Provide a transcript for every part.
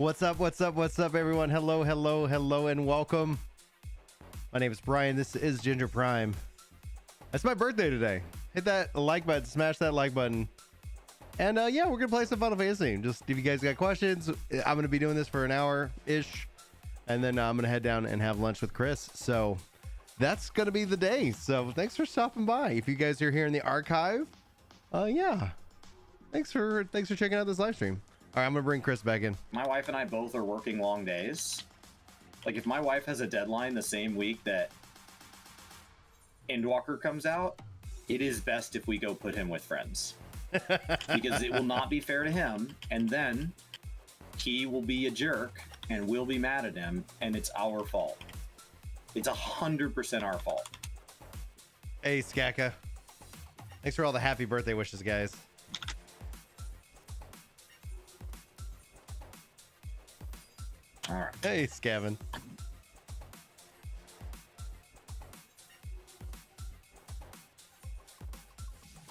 What's up, everyone? Hello, and welcome. My name is Brian. This is Ginger Prime. It's my birthday today. Hit that like button, smash that like button. And yeah, we're gonna play some Final Fantasy. Just if you guys got questions, I'm gonna be doing this for an hour-ish. And then I'm gonna head down and have lunch with Chris. So that's gonna be the day. So thanks for stopping by. If you guys are here in the archive, yeah. Thanks for checking out this live stream. All right, I'm gonna bring Chris back in. My wife and I both are working long days. Like, if my wife has a deadline the same week that Endwalker comes out, it is best if we go put him with friends. Because it will not be fair to him, and then he will be a jerk, and we'll be mad at him, and it's our fault. It's 100% our fault. Hey, Skaka. Thanks for all the happy birthday wishes, guys. All right. Hey, Scavin.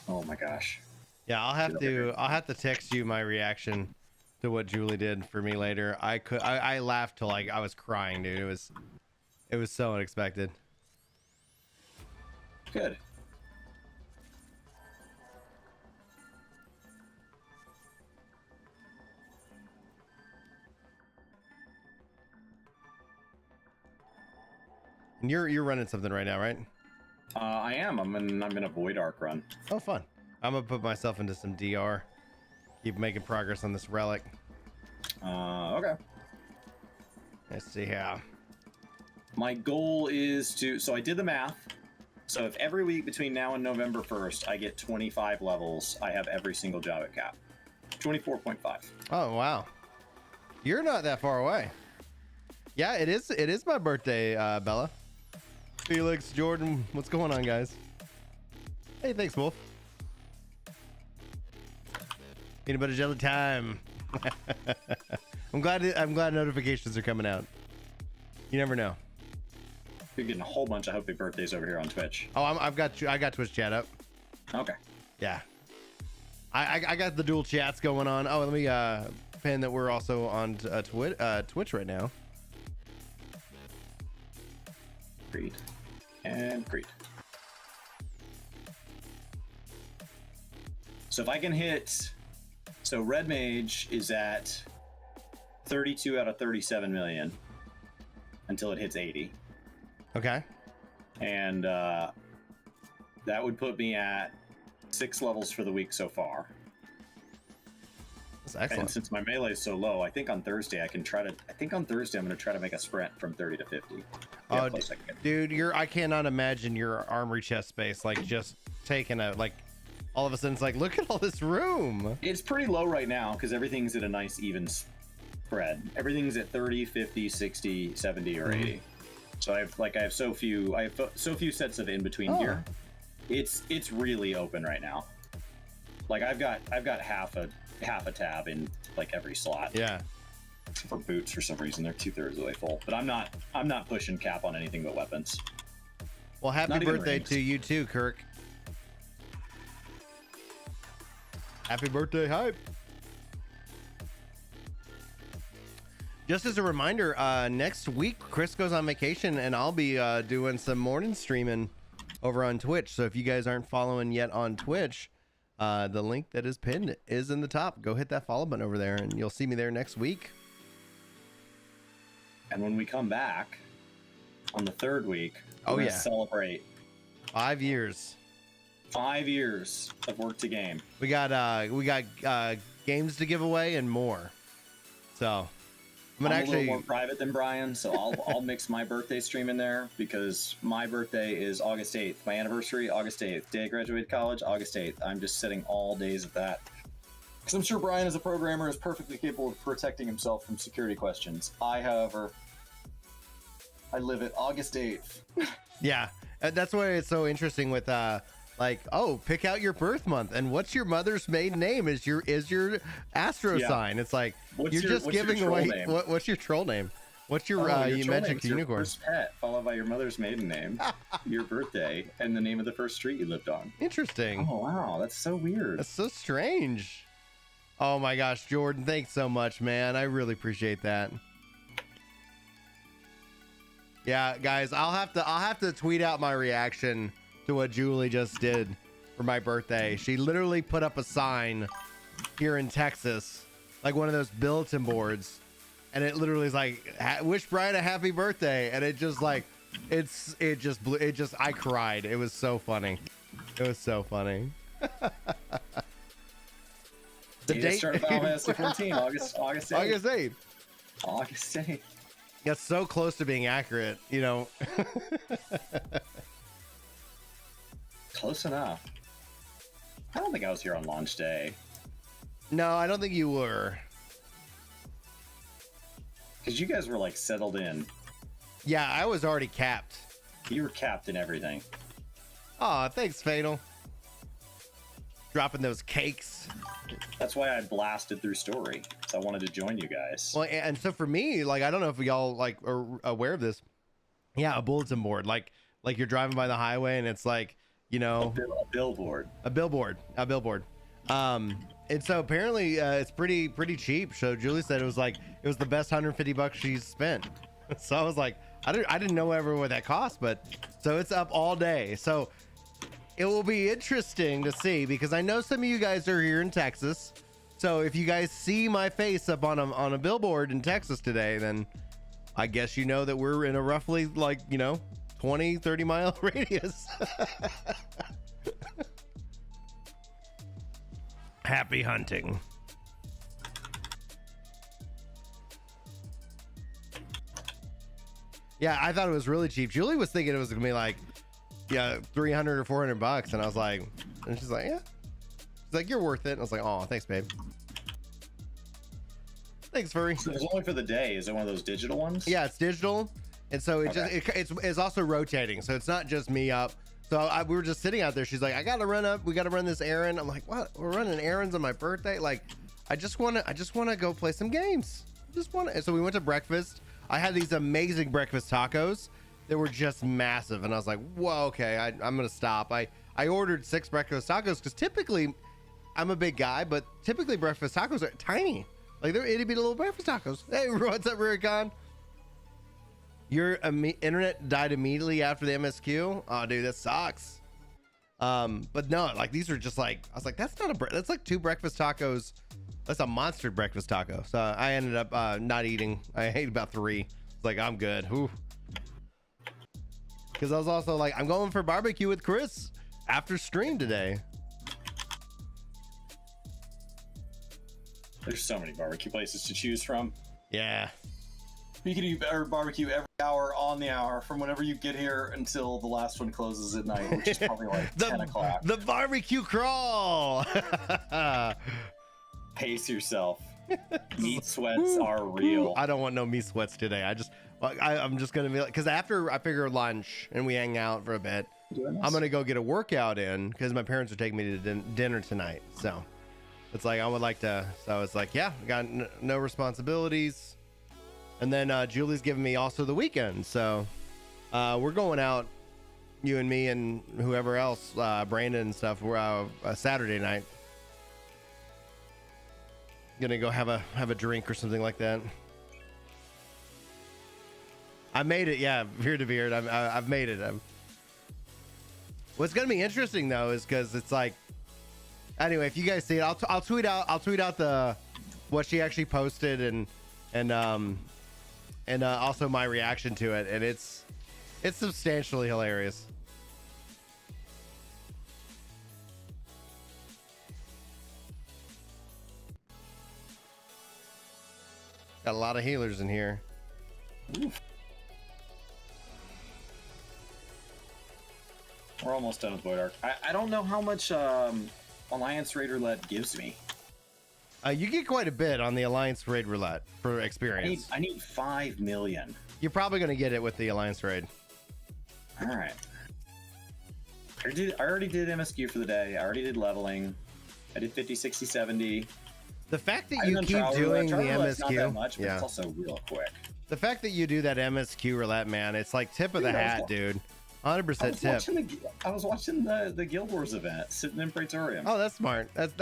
Oh my gosh. Yeah, I'll have to text you my reaction to what Julie did for me later. I laughed till like I was crying, dude. It was so unexpected. Good. And you're running something right now, right? I am. I'm in a Void Arc run. Oh, fun. I'm gonna put myself into some DR. Keep making progress on this Relic. Okay. Let's see how. My goal is to... So I did the math. So if every week between now and November 1st, I get 25 levels, I have every single job at cap. 24.5. Oh, wow. You're not that far away. Yeah, it is my birthday, Bella. Felix, Jordan, what's going on, guys? Hey, thanks, Wolf. Peanut butter jelly time. I'm glad notifications are coming out. You never know. You're getting a whole bunch of happy birthdays over here on Twitch. Oh, I got Twitch chat up. Okay. Yeah. I got the dual chats going on. Oh, let me pin that we're also on Twitch right now. Creed. And Creed. So if I can hit... So Red Mage is at 32 out of 37 million until it hits 80. Okay. And that would put me at 6 levels for the week so far. That's excellent. And since my melee is so low, I think on Thursday I'm going to try to make a sprint from 30 to 50. Oh, dude, I cannot imagine your armory chest space, like, just taking a, like, all of a sudden it's like, look at all this room. It's pretty low right now because everything's at a nice even spread. Everything's at 30, 50, 60, 70, or 80. So I have so few sets of in between here. It's really open right now. Like I've got half a tab in like every slot. Yeah. For boots, for some reason they're 2/3 of the way full. But I'm not pushing cap on anything but weapons. Well, happy birthday to you too, Kirk. Happy birthday, hype. Just as a reminder, next week Chris goes on vacation and I'll be doing some morning streaming over on Twitch. So if you guys aren't following yet on Twitch, the link that is pinned is in the top. Go hit that follow button over there and you'll see me there next week. And when we come back on the 3rd week, we're gonna celebrate 5 years. 5 years of work to game. We got games to give away and more. So I'm a little more private than Brian, so I'll mix my birthday stream in there because my birthday is August 8th. My anniversary, August 8th. Day I graduated college, August 8th. I'm just setting all days of that. Because I'm sure Brian, as a programmer, is perfectly capable of protecting himself from security questions. However, I live at August 8th. Yeah, that's why it's so interesting with like, oh, pick out your birth month and what's your mother's maiden name is your astro sign. It's like you're just giving away what's your troll name? What's your you mentioned unicorn? Your first pet, followed by your mother's maiden name, your birthday, and the name of the first street you lived on. Interesting. Oh wow, that's so weird. That's so strange. Oh my gosh, Jordan, thanks so much, man. I really appreciate that. Yeah, guys, I'll have to tweet out my reaction to what Julie just did for my birthday. She literally put up a sign here in Texas, like one of those bulletin boards, and it literally is like, wish Brian a happy birthday, and it just like I cried. It was so funny. It was so funny. The You date just started Final Fantasy XIV, August 8th. August 8th. August 8th. That's so close to being accurate, you know. Close enough. I don't think I was here on launch day. No, I don't think you were. Because you guys were like settled in. Yeah, I was already capped. You were capped in everything. Aw, thanks, Fatal. Dropping those cakes. That's why I blasted through story. Because I wanted to join you guys. Well, and so for me, like, I don't know if y'all like are aware of this. Yeah, a bulletin board. Like you're driving by the highway and it's like, you know, A billboard. A billboard. And so apparently it's pretty cheap. So Julie said it was the best $150 she's spent. So I was like, I didn't know ever what that cost, but so it's up all day. So it will be interesting to see, because I know some of you guys are here in Texas. So if you guys see my face up on a billboard in Texas today, then I guess you know that we're in a roughly 20-30 mile radius. Happy hunting. Yeah, I thought it was really cheap. Julie was thinking it was gonna be like, yeah, $300 or $400, and I was like, and she's like, yeah. She's like, you're worth it. And I was like, oh, thanks, babe. Thanks, furry. So it's only for the day. Is it one of those digital ones? Yeah, it's digital, and so it's also rotating. So it's not just me up. So we were just sitting out there. She's like, I gotta run up. We gotta run this errand. I'm like, what? We're running errands on my birthday? Like, I just wanna go play some games. And so we went to breakfast. I had these amazing breakfast tacos. They were just massive, and I was like, whoa, okay, I'm gonna stop. I ordered 6 breakfast tacos because typically I'm a big guy, but typically breakfast tacos are tiny. Like, they're itty bitty little breakfast tacos. Hey, what's up, Rurikon? Your internet died immediately after the MSQ. Oh, dude, that sucks. But no, like, these are just like, I was like, that's that's like 2 breakfast tacos. That's a monster breakfast taco. So I ended up not eating. I ate about 3. It's like, I'm good. Ooh. Because I was also like, I'm going for barbecue with Chris after stream today. There's so many barbecue places to choose from. Yeah. You can eat better barbecue every hour on the hour from whenever you get here until the last one closes at night, which is probably like 10 o'clock. The barbecue crawl. Pace yourself. Meat sweats are real. I don't want no meat sweats today. I'm just gonna be like, because after I figure lunch and we hang out for a bit, I'm gonna go get a workout in because my parents are taking me to dinner tonight. So it's like I would like to. So it's like, yeah, I got no responsibilities, and then Julie's giving me also the weekend. So we're going out, you and me and whoever else, Brandon and stuff. We're a Saturday night. Gonna go have a drink or something like that. I made it, yeah, Veer to Beard. I've made it. What's gonna be interesting though is because it's like, anyway, if you guys see it, I'll tweet out the what she actually posted and also my reaction to it, and it's substantially hilarious. Got a lot of healers in here. Oof. We're almost done with Void Arc. I don't know how much Alliance Raid Roulette gives me. You get quite a bit on the Alliance Raid Roulette for experience. I need 5 million. You're probably going to get it with the Alliance Raid. All right. I already did MSQ for the day. I already did leveling. I did 50, 60, 70. The fact that you keep doing the MSQ, not that much, but it's also real quick. The fact that you do that MSQ roulette, man, it's like tip of the hat, dude. 100% tip. I was watching the Guild Wars event, sitting in Praetorium. Oh, that's smart. That's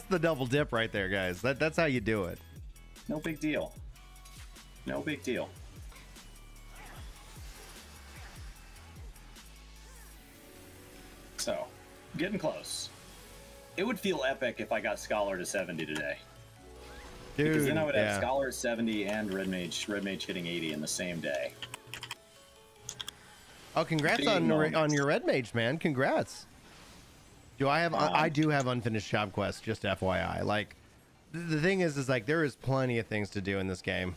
the double dip right there, guys. That's how you do it. No big deal. No big deal. So, getting close. It would feel epic if I got Scholar to 70 today. Dude, because then I would have Scholar at 70 and Red Mage hitting 80 in the same day. Oh, congrats on your Red Mage, man. Congrats. Do I have I do have unfinished job quests, just FYI. Like the thing is like there is plenty of things to do in this game.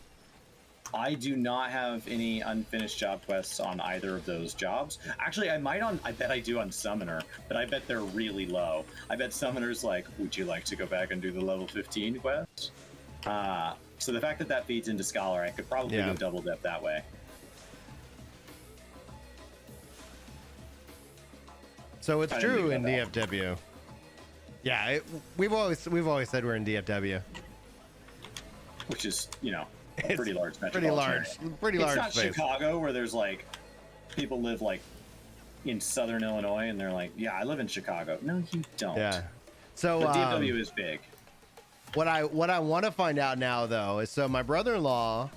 I do not have any unfinished job quests on either of those jobs. Actually, I bet I do on Summoner, but I bet they're really low. I bet Summoner's like, would you like to go back and do the level 15 quest? So the fact that feeds into Scholar, I could probably go double dip that way. So it's true in DFW. Yeah, we've always said we're in DFW, which is, you know, a pretty large pretty large it's not space. Chicago, where there's like people live like in southern Illinois and they're like, yeah, I live in Chicago. No, you don't. Yeah. So but DFW is big. What I want to find out now though is, so my brother-in-law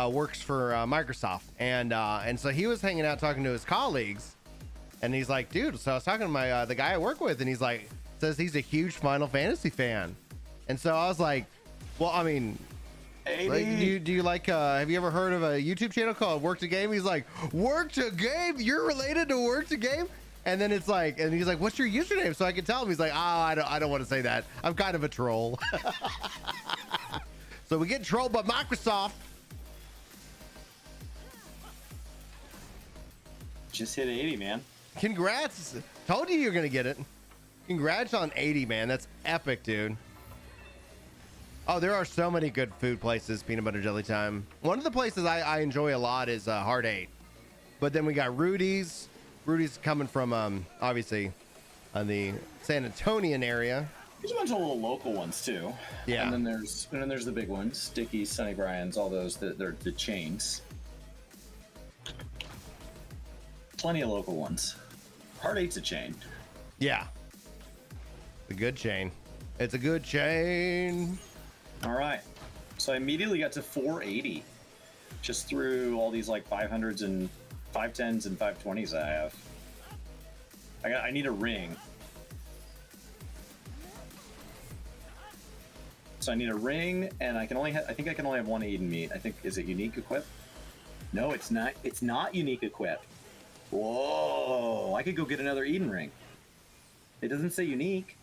works for Microsoft, and so he was hanging out talking to his colleagues, and he's like, dude, so I was talking to my the guy I work with, and he's like, says he's a huge Final Fantasy fan, and so I was like, well, I mean, like, do you like have you ever heard of a YouTube channel called Work to Game? He's like, Work to Game? You're related to Work to Game? And then it's like, and he's like, what's your username? So I can tell him. He's like, I don't want to say that. I'm kind of a troll. So we get trolled by Microsoft. Just hit 80, man. Congrats. Told you you're going to get it. Congrats on 80, man. That's epic, dude. Oh, there are so many good food places. Peanut butter jelly time. One of the places I enjoy a lot is Hard 8. But then we got Rudy's. Rudy's coming from obviously the San Antonian area. There's a bunch of little local ones too. Yeah. And then there's the big ones, Dickies, Sunny Brian's, all those. They're the chains. Plenty of local ones. Hard 8's a chain. Yeah. A good chain. It's a good chain. All right. So I immediately got to 480, just through all these like 500s and 510s and 520s I have. I need a ring. So I need a ring, and I think I can only have one Eden meat. I think, is it unique equip? No, it's not. It's not unique equip. Whoa! I could go get another Eden ring. It doesn't say unique.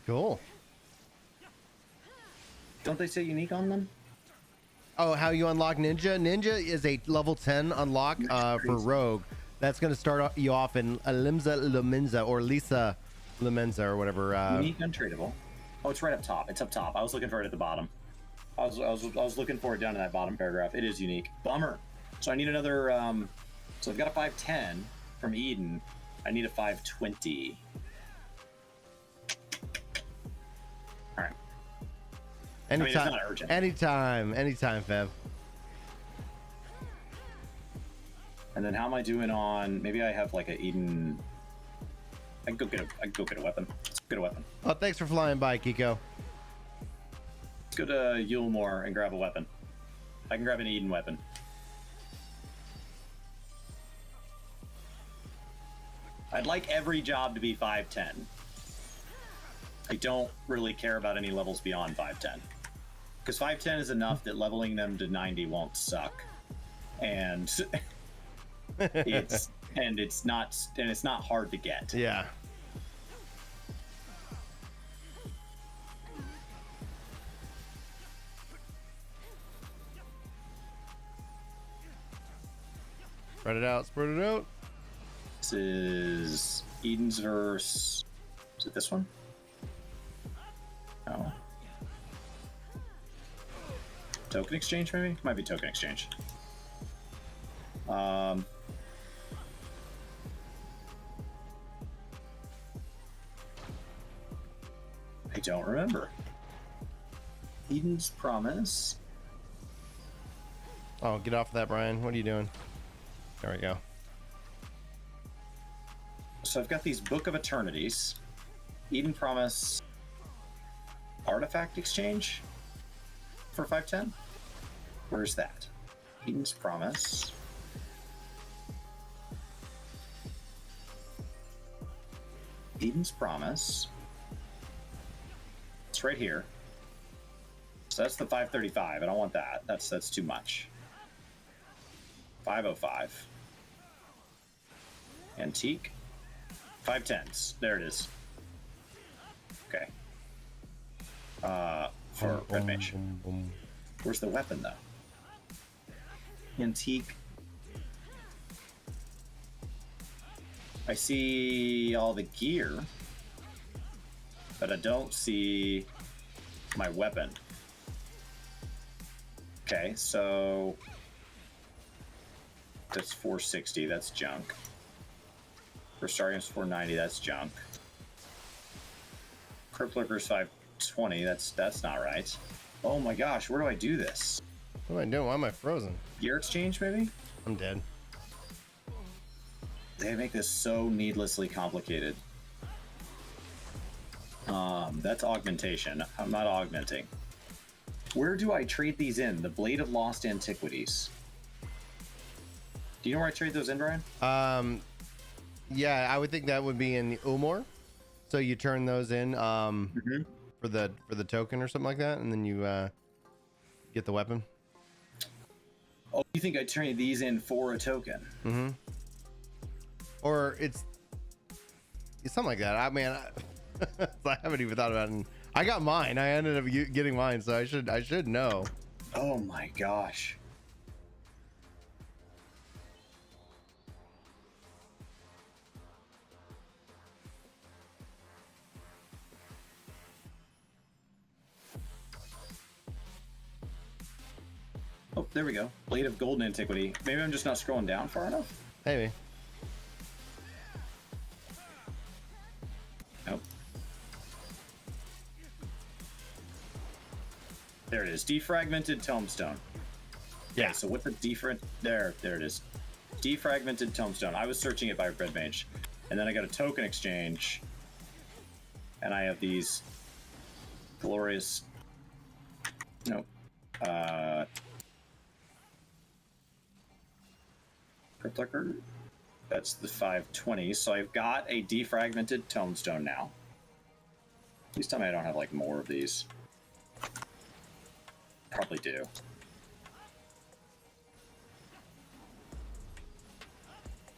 Cool. Don't they say unique on them? Oh, how you unlock Ninja? Ninja is a level 10 unlock for Rogue. That's going to start you off in Limsa Lumenza or Lisa Lumenza or whatever. Unique untradeable. Oh, it's right up top. It's up top. I was looking for it at the bottom. I was looking for it down in that bottom paragraph. It is unique. Bummer. So I need another. So I've got a 510 from Eden. I need a 520. All right. Anytime, I mean, it's not urgent. Anytime, Fev. And then how am I doing on? Maybe I have like a Eden. I can go get a weapon. Let's get a weapon. Oh, thanks for flying by, Kiko. Let's go to Yulmore and grab a weapon. I can grab an Eden weapon. I'd like every job to be 510. I don't really care about any levels beyond 510. Because 510 is enough that leveling them to 90 won't suck. And it's not hard to get. Yeah. Spread it out, spread it out. This is Eden's verse. Is it this one? No. Token exchange, maybe? Might be token exchange. I don't remember. Eden's Promise. Oh, get off that, Brian. What are you doing? There we go. So I've got these Book of Eternities, Eden Promise, Artifact Exchange for 510. Where's that? Eden's Promise. Eden's Promise. It's right here. So that's the 535. I don't want that. That's too much. 505. Antique. 510s. There it is. Okay. For Red Mage. Where's the weapon though? Antique. I see all the gear, but I don't see my weapon. Okay, so that's 460, that's junk. For Starium's 490, that's junk. Cryptlurker's 520, that's not right. Oh my gosh, where do I do this? What am I doing? Why am I frozen? Gear exchange, maybe? I'm dead. They make this so needlessly complicated. That's augmentation. I'm not augmenting. Where do I trade these in? The Blade of Lost Antiquities. Do you know where I trade those in, Brian? Yeah, I would think that would be in Umor. So you turn those in for the token or something like that, and then you get the weapon. Oh, you think I trade these in for a token? Mm-hmm. Or it's something like that. I mean, I haven't even thought about it. And I got mine. I ended up getting mine, so I should know. Oh my gosh. Oh, there we go. Blade of Golden Antiquity. Maybe I'm just not scrolling down far enough? Maybe. Nope. There it is. Defragmented Tombstone. Yeah. Okay, so what's a there it is. Defragmented Tombstone. I was searching it by Red Mage. And then I got a token exchange. And I have these glorious... Nope. Cryptlurker. That's the 520. So I've got a defragmented tombstone now. Please tell me I don't have like more of these. Probably do.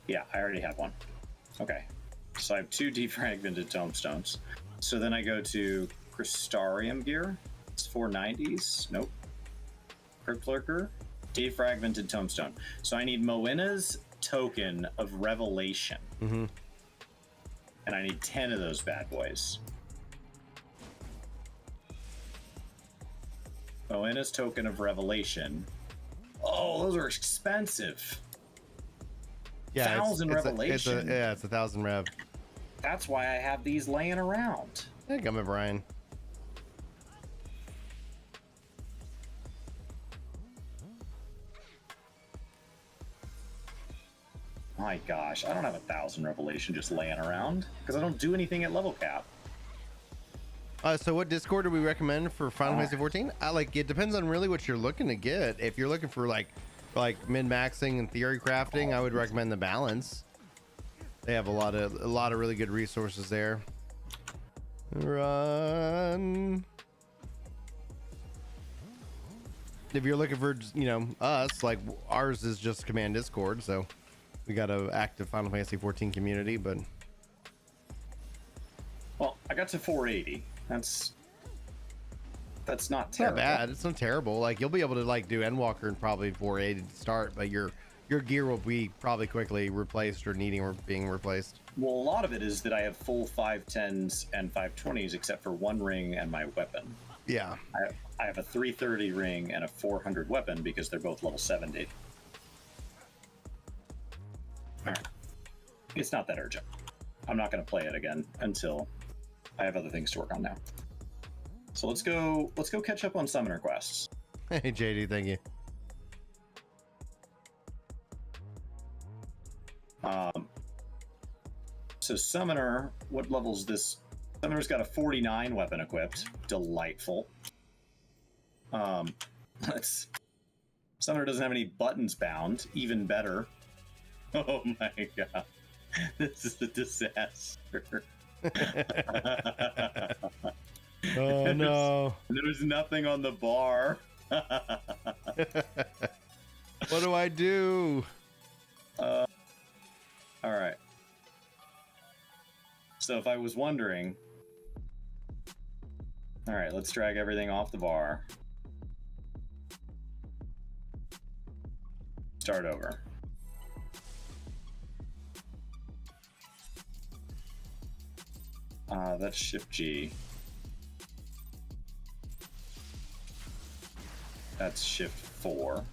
Yeah, I already have one. Okay. So I have 2 defragmented tombstones. So then I go to Crystarium gear. It's 490s. Nope. Cryptlurker. Defragmented Tombstone. So I need Moena's token of Revelation. Mm-hmm. And I need 10 of those bad boys. Moena's token of Revelation. Oh, those are expensive. Yeah, 1,000 Revelation. It's 1,000 rev. That's why I have these laying around. Hey, come on, Brian. My gosh, I don't have 1,000 Revelation just laying around because I don't do anything at level cap. So what Discord do we recommend for Final Fantasy XIV? Like, it depends on really what you're looking to get. If you're looking for like min-maxing and theory crafting, I would recommend the Balance. They have a lot of really good resources there. Run. If you're looking for, us, like ours is just Command Discord, so we got an active Final Fantasy XIV community, but well, I got to 480. That's not it's terrible. not bad. It's not terrible. Like, you'll be able to like do Endwalker and probably 480 to start, but your gear will be probably quickly replaced or being replaced. Well, a lot of it is that I have full 510s and 520s except for one ring and my weapon. Yeah. I have a 330 ring and a 400 weapon because they're both level 70. Alright. It's not that urgent. I'm not going to play it again until I have other things to work on now. So let's go catch up on summoner quests. Hey, JD, thank you. So Summoner, what level's this? Summoner's got a 49 weapon equipped. Delightful. Summoner doesn't have any buttons bound. Even better. Oh my god. This is a disaster. Oh no. There's nothing on the bar. What do I do? All right. So if I was wondering, all right, let's drag everything off the bar. Start over. That's Shift G. That's Shift 4.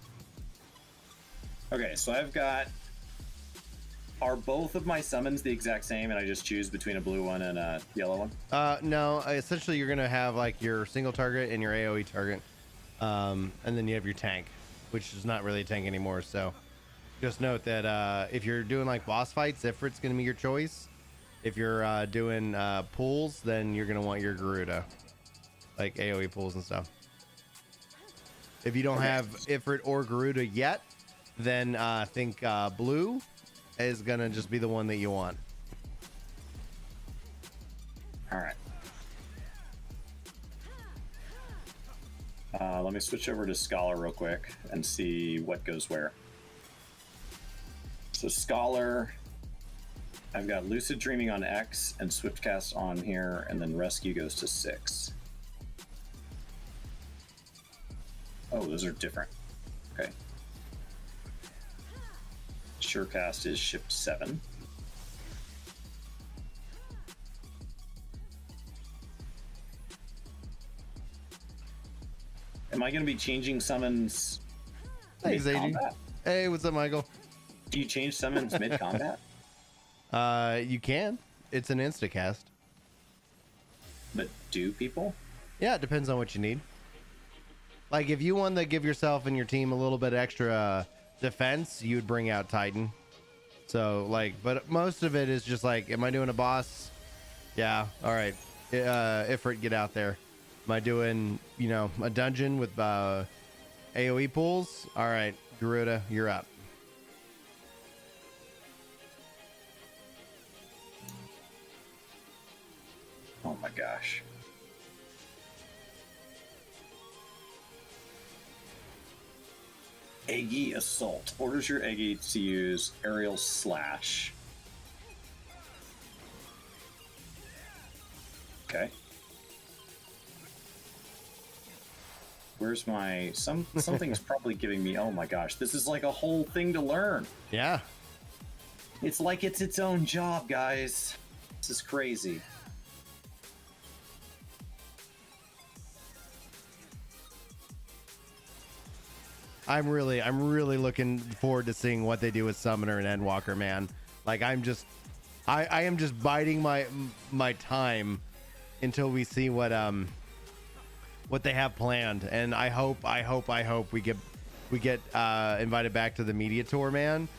Okay, so I've got... Are both of my summons the exact same and I just choose between a blue one and a yellow one? No, essentially you're going to have like your single target and your AoE target. And then you have your tank, which is not really a tank anymore. So just note that if you're doing like boss fights, Ifrit's going to be your choice. If you're doing pulls, then you're going to want your Garuda, like AoE pulls and stuff. If you don't have Ifrit or Garuda yet, then I think blue is going to just be the one that you want. All right. Let me switch over to Scholar real quick and see what goes where. So Scholar, I've got Lucid Dreaming on X and Swiftcast on here, and then Rescue goes to 6. Oh, those are different. Okay. Surecast is Shift 7. Am I going to be changing summons mid-combat? Hey, what's up, Michael? Do you change summons mid-combat? You can. It's an instacast. But do people? Yeah, it depends on what you need. Like, if you want to give yourself and your team a little bit extra defense, you would bring out Titan. So, like, but most of it is just like, am I doing a boss? Yeah, all right. Ifrit, get out there. Am I doing, you know, a dungeon with AoE pools? All right, Garuda, you're up. Oh my gosh. Eggy Assault. Orders your Eggy to use Aerial Slash. Okay. Where's my... Something's probably giving me... Oh my gosh, this is like a whole thing to learn. Yeah. It's like it's its own job, guys. This is crazy. I'm really looking forward to seeing what they do with Summoner and Endwalker, man. Like, I am just biding my time until we see what they have planned. And I hope we get invited back to the media tour, man.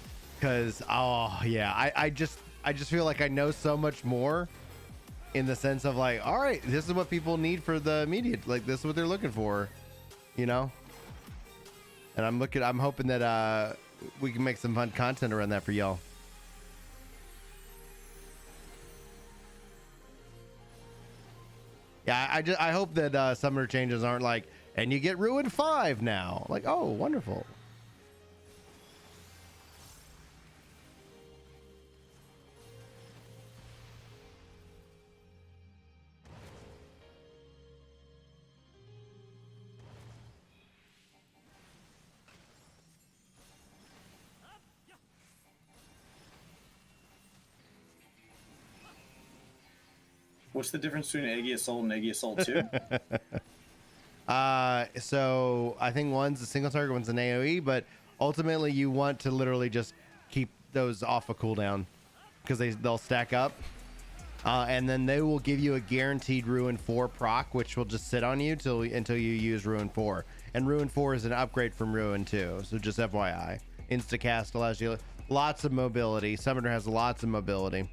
Cause I just feel like I know so much more in the sense of like, all right, this is what people need for the media. Like, this is what they're looking for, you know? And I'm hoping that we can make some fun content around that for y'all. Yeah, I hope that summoner changes aren't like, and you get Ruin 5 now. Like, oh, wonderful. What's the difference between Eggy Assault and Eggy Assault 2? So I think one's a single target, one's an AoE, but ultimately you want to literally just keep those off a cooldown because they'll stack up. And then they will give you a guaranteed Ruin 4 proc, which will just sit on you until you use Ruin 4. And Ruin 4 is an upgrade from Ruin 2, so just FYI. Instacast allows you lots of mobility. Summoner has lots of mobility.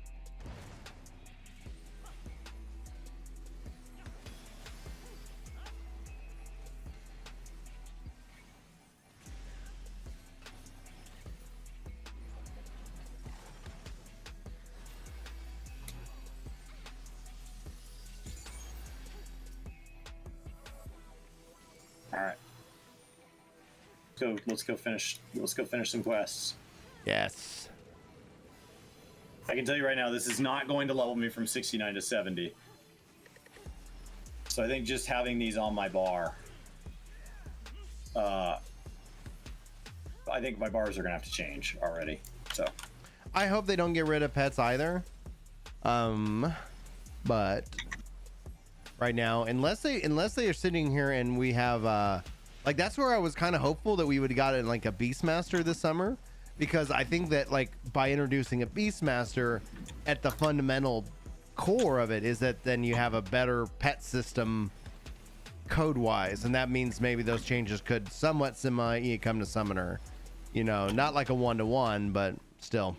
All right. Let's go finish some quests. Yes. I can tell you right now, this is not going to level me from 69 to 70. So I think just having these on my bar, I think my bars are gonna have to change already. So I hope they don't get rid of pets either. But right now, unless they are sitting here and we have like, that's where I was kind of hopeful that we would have gotten like a Beastmaster this summer, because I think that like by introducing a Beastmaster at the fundamental core of it is that then you have a better pet system code wise, and that means maybe those changes could somewhat come to Summoner, you know, not like a 1-to-1, but still.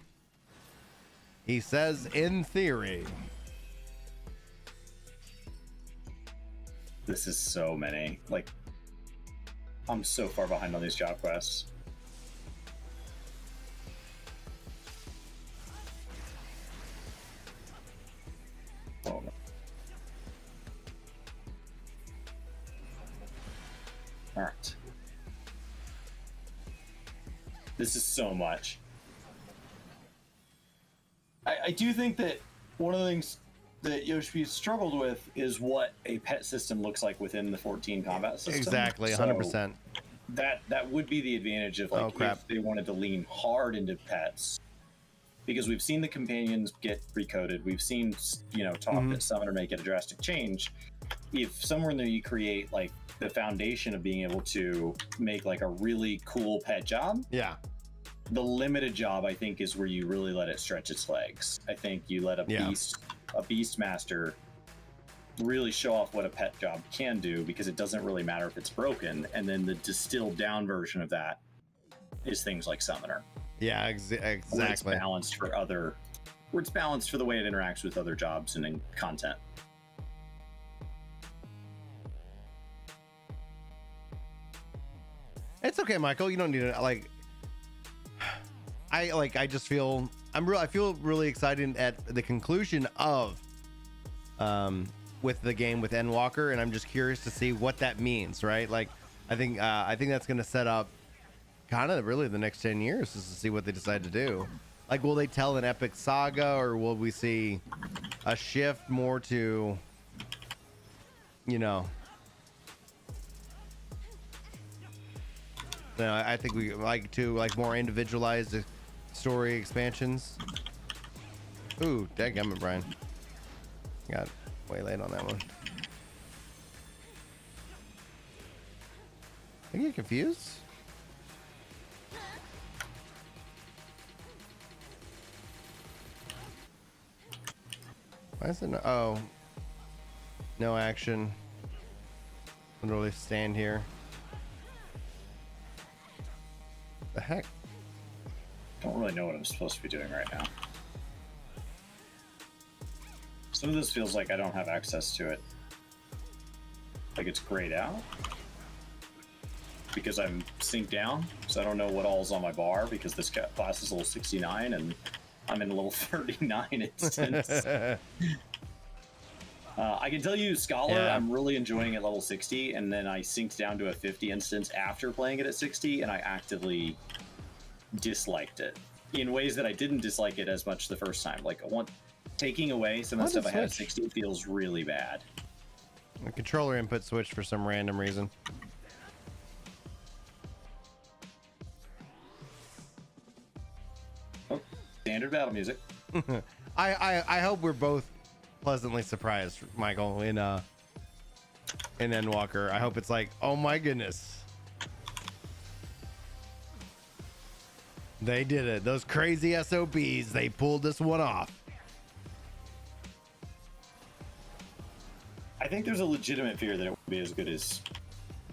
He says in theory. This is so many. Like, I'm so far behind on these job quests. Oh no. All right. This is so much. I do think that one of the things that Yoshi struggled with is what a pet system looks like within the 14 combat system. Exactly, 100%. That would be the advantage of like if they wanted to lean hard into pets, because we've seen the companions get recoded. We've seen, you know, talk that Summoner may get a drastic change. If somewhere in there you create like the foundation of being able to make like a really cool pet job, yeah, the limited job I think is where you really let it stretch its legs. I think you let a beast master really show off what a pet job can do, because it doesn't really matter if it's broken, and then the distilled down version of that is things like Summoner. Yeah, exactly. Where it's balanced for the way it interacts with other jobs and in content. It's okay, Michael. You don't need to like. I just feel I feel really excited at the conclusion of with the game with Endwalker, and I'm just curious to see what that means, right? Like, I think that's going to set up kind of really the next 10 years, is to see what they decide to do. Like, will they tell an epic saga, or will we see a shift more to, you know? No, I think we like to more individualized story expansions. Ooh, dadgummit, Brian. Got way late on that one. I get confused. Why is it no action? Literally stand here. The heck? Don't really know what I'm supposed to be doing right now. Some of this feels like I don't have access to it. Like it's grayed out. Because I'm synced down, so I don't know what all's on my bar, because this class is level 69 and I'm in level 39 instance. I can tell you, Scholar, I'm really enjoying at level 60, and then I synced down to a 50 instance after playing it at 60, and I actively disliked it in ways that I didn't dislike it as much the first time. Like, taking away some of the stuff I had at 60 feels really bad. The controller input switched for some random reason. Oh, standard battle music. I hope we're both pleasantly surprised, Michael, in Endwalker. I hope it's like, oh my goodness, they did it. Those crazy SOBs, they pulled this one off. I think there's a legitimate fear that it won't be as good as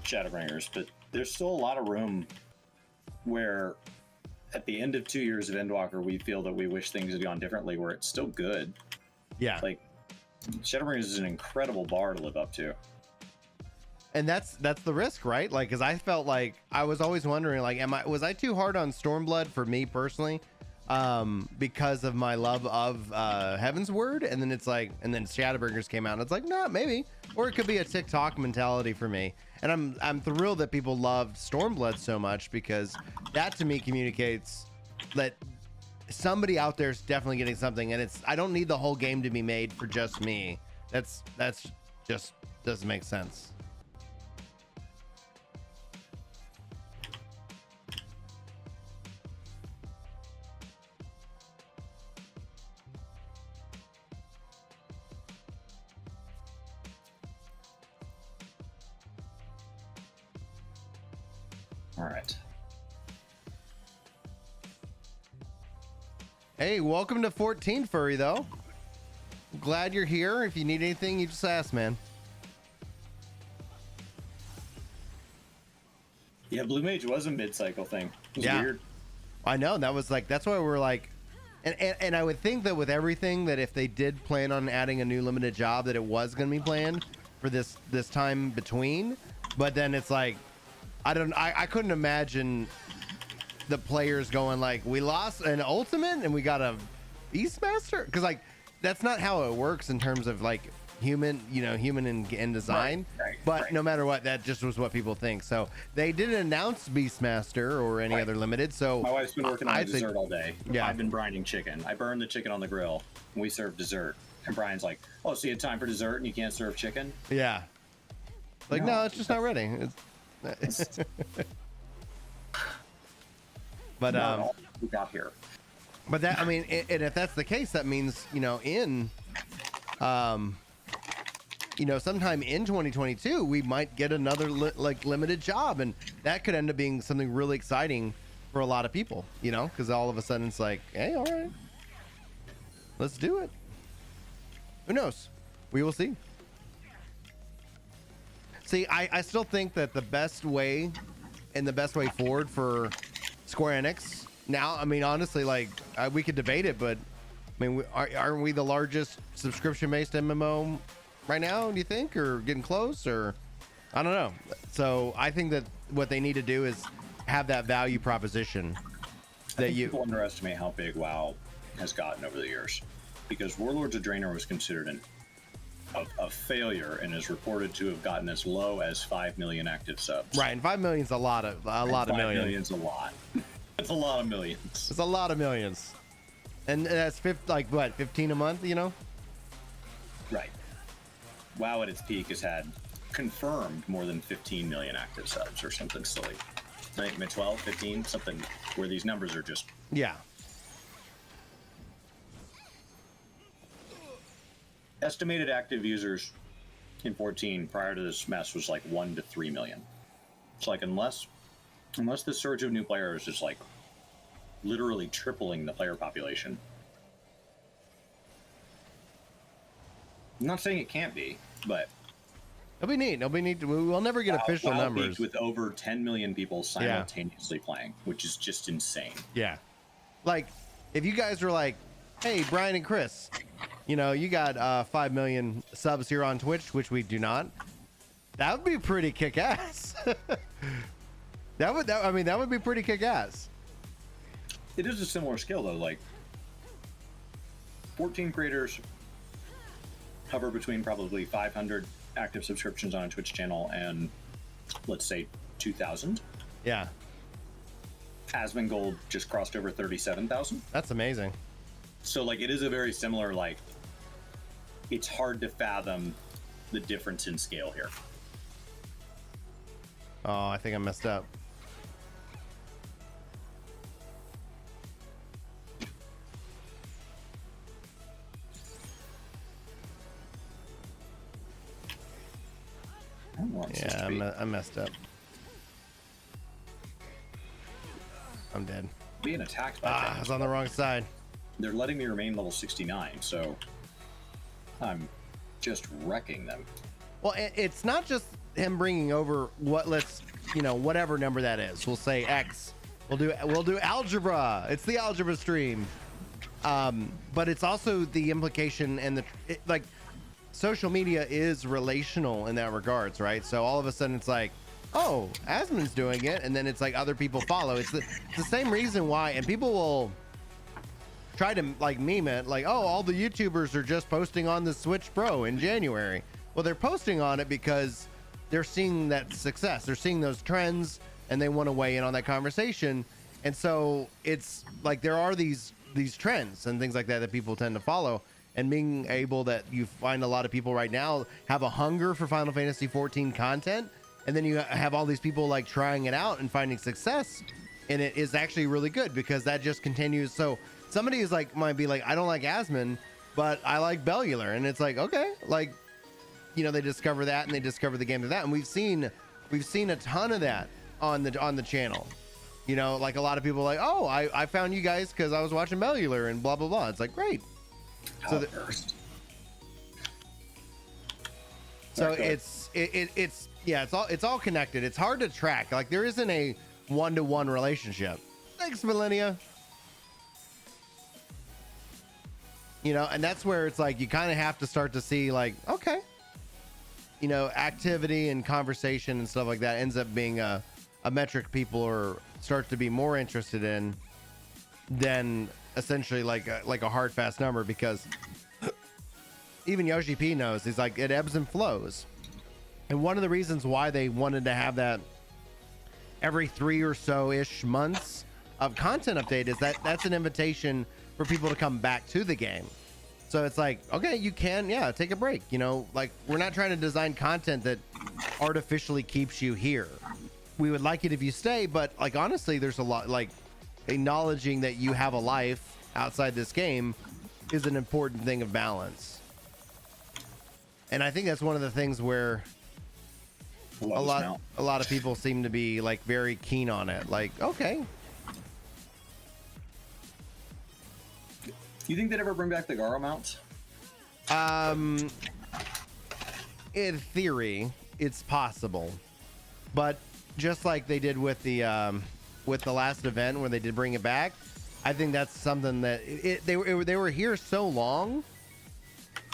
Shadowbringers, but there's still a lot of room where at the end of 2 years of Endwalker, we feel that we wish things had gone differently, where it's still good. Yeah. Like, Shadowbringers is an incredible bar to live up to. And that's the risk, right? Like, because I felt like I was always wondering, like, was I too hard on Stormblood for me personally? because of my love of Heaven's Word, and then it's like, and then Shadowbringers came out, and it's like, no, maybe, or it could be a TikTok mentality for me. And I'm thrilled that people loved Stormblood so much, because that to me communicates that somebody out there is definitely getting something, and I don't need the whole game to be made for just me. That's just doesn't make sense. All right. Hey, welcome to 14, Furry, though. Glad you're here. If you need anything, you just ask, man. Yeah, Blue Mage was a mid-cycle thing. It was Yeah. weird. I know, that was like, that's why we're like, and I would think that with everything, that if they did plan on adding a new limited job, that it was going to be planned for this time between. But then it's like, I couldn't imagine the players going like, we lost an ultimate and we got a Beastmaster, because like that's not how it works in terms of like human in design. But no matter what, that just was what people think. So they didn't announce Beastmaster or any other limited. So my wife's been working on dessert all day. Yeah. I've been brining chicken. I burned the chicken on the grill, and we serve dessert. And Brian's like, "Oh, so you had time for dessert and you can't serve chicken?" Yeah. Like, no, it's just not ready. But Not all we got here. but that, I mean, and if that's the case, that means, sometime in 2022 we might get another limited job, and that could end up being something really exciting for a lot of people, because all of a sudden it's like, hey, all right, let's do it. Who knows? We will see. See, I still think that the best way forward for Square Enix now, I mean, honestly, like, we could debate it, but I mean, aren't we the largest subscription-based MMO right now, do you think, or getting close, or I don't know. So I think that what they need to do is have that value proposition that people underestimate how big WoW has gotten over the years, because Warlords of Draenor was considered a failure and is reported to have gotten as low as 5 million active subs. Right, and 5 million's a lot of millions. 5 million's a lot. It's a lot of millions. It's a lot of millions, and that's 15 a month, Right. WoW at its peak has had confirmed more than 15 million active subs or something silly. I think 12, 15, something where these numbers are just... Yeah. Estimated active users in 14 prior to this mess was like 1 to 3 million. It's like, unless the surge of new players is like literally tripling the player population. I'm not saying it can't be, but It'll be neat. We'll never get official WoW numbers. peaked with over 10 million people simultaneously playing, which is just insane. Yeah. Like, if you guys were like, hey, Brian and Chris, you got 5 million subs here on Twitch, which we do not. That would be pretty kick-ass. that would be pretty kick-ass. It is a similar scale, though. Like, 14 creators hover between probably 500 active subscriptions on a Twitch channel and, let's say, 2,000. Yeah. Asmongold just crossed over 37,000. That's amazing. So, like, it is a very similar, like, it's hard to fathom the difference in scale here. Oh, I think I messed up. Yeah, I messed up. I'm dead. Being attacked by I was on the wrong side. They're letting me remain level 69, so I'm just wrecking them. Well, it's not just him bringing over whatever number that is. We'll say X. We'll do algebra. It's the algebra stream. But it's also the implication and social media is relational in that regards, right? So all of a sudden it's like, oh, Asmon's doing it, and then it's like other people follow. It's the same reason why, and people will try to like meme it like, oh, all the YouTubers are just posting on the Switch Pro in January. Well, they're posting on it because they're seeing that success, they're seeing those trends, and they want to weigh in on that conversation. And so it's like there are these trends and things like that that people tend to follow, and being able that you find a lot of people right now have a hunger for Final Fantasy XIV content, and then you have all these people like trying it out and finding success, and it is actually really good because that just continues. So somebody is like, might be like, I don't like Asmon, but I like Bellular, and it's like, okay, like, you know, they discover that and they discover the game to that, and we've seen a ton of that on the channel. You know, like a lot of people are like, oh, I found you guys because I was watching Bellular and blah blah blah. It's like, great. So it's all connected. It's hard to track. Like there isn't a one-to-one relationship. Thanks, Millennia. You know, and that's where it's like you kind of have to start to see like, okay, you know, activity and conversation and stuff like that ends up being a metric people starts to be more interested in than essentially like a hard fast number, because even Yoshi P knows, he's like, it ebbs and flows. And one of the reasons why they wanted to have that every 3 or so ish months of content update is that that's an invitation for people to come back to the game. So it's like, okay, you can, take a break. You know, like we're not trying to design content that artificially keeps you here. We would like it if you stay, but like honestly, there's a lot, like acknowledging that you have a life outside this game is an important thing of balance. And I think that's one of the things where a lot of people seem to be like very keen on it. Like, okay. You think they'd ever bring back the Garo mounts? In theory, it's possible, but just like they did with the last event where they did bring it back, I think that's something that they were here so long.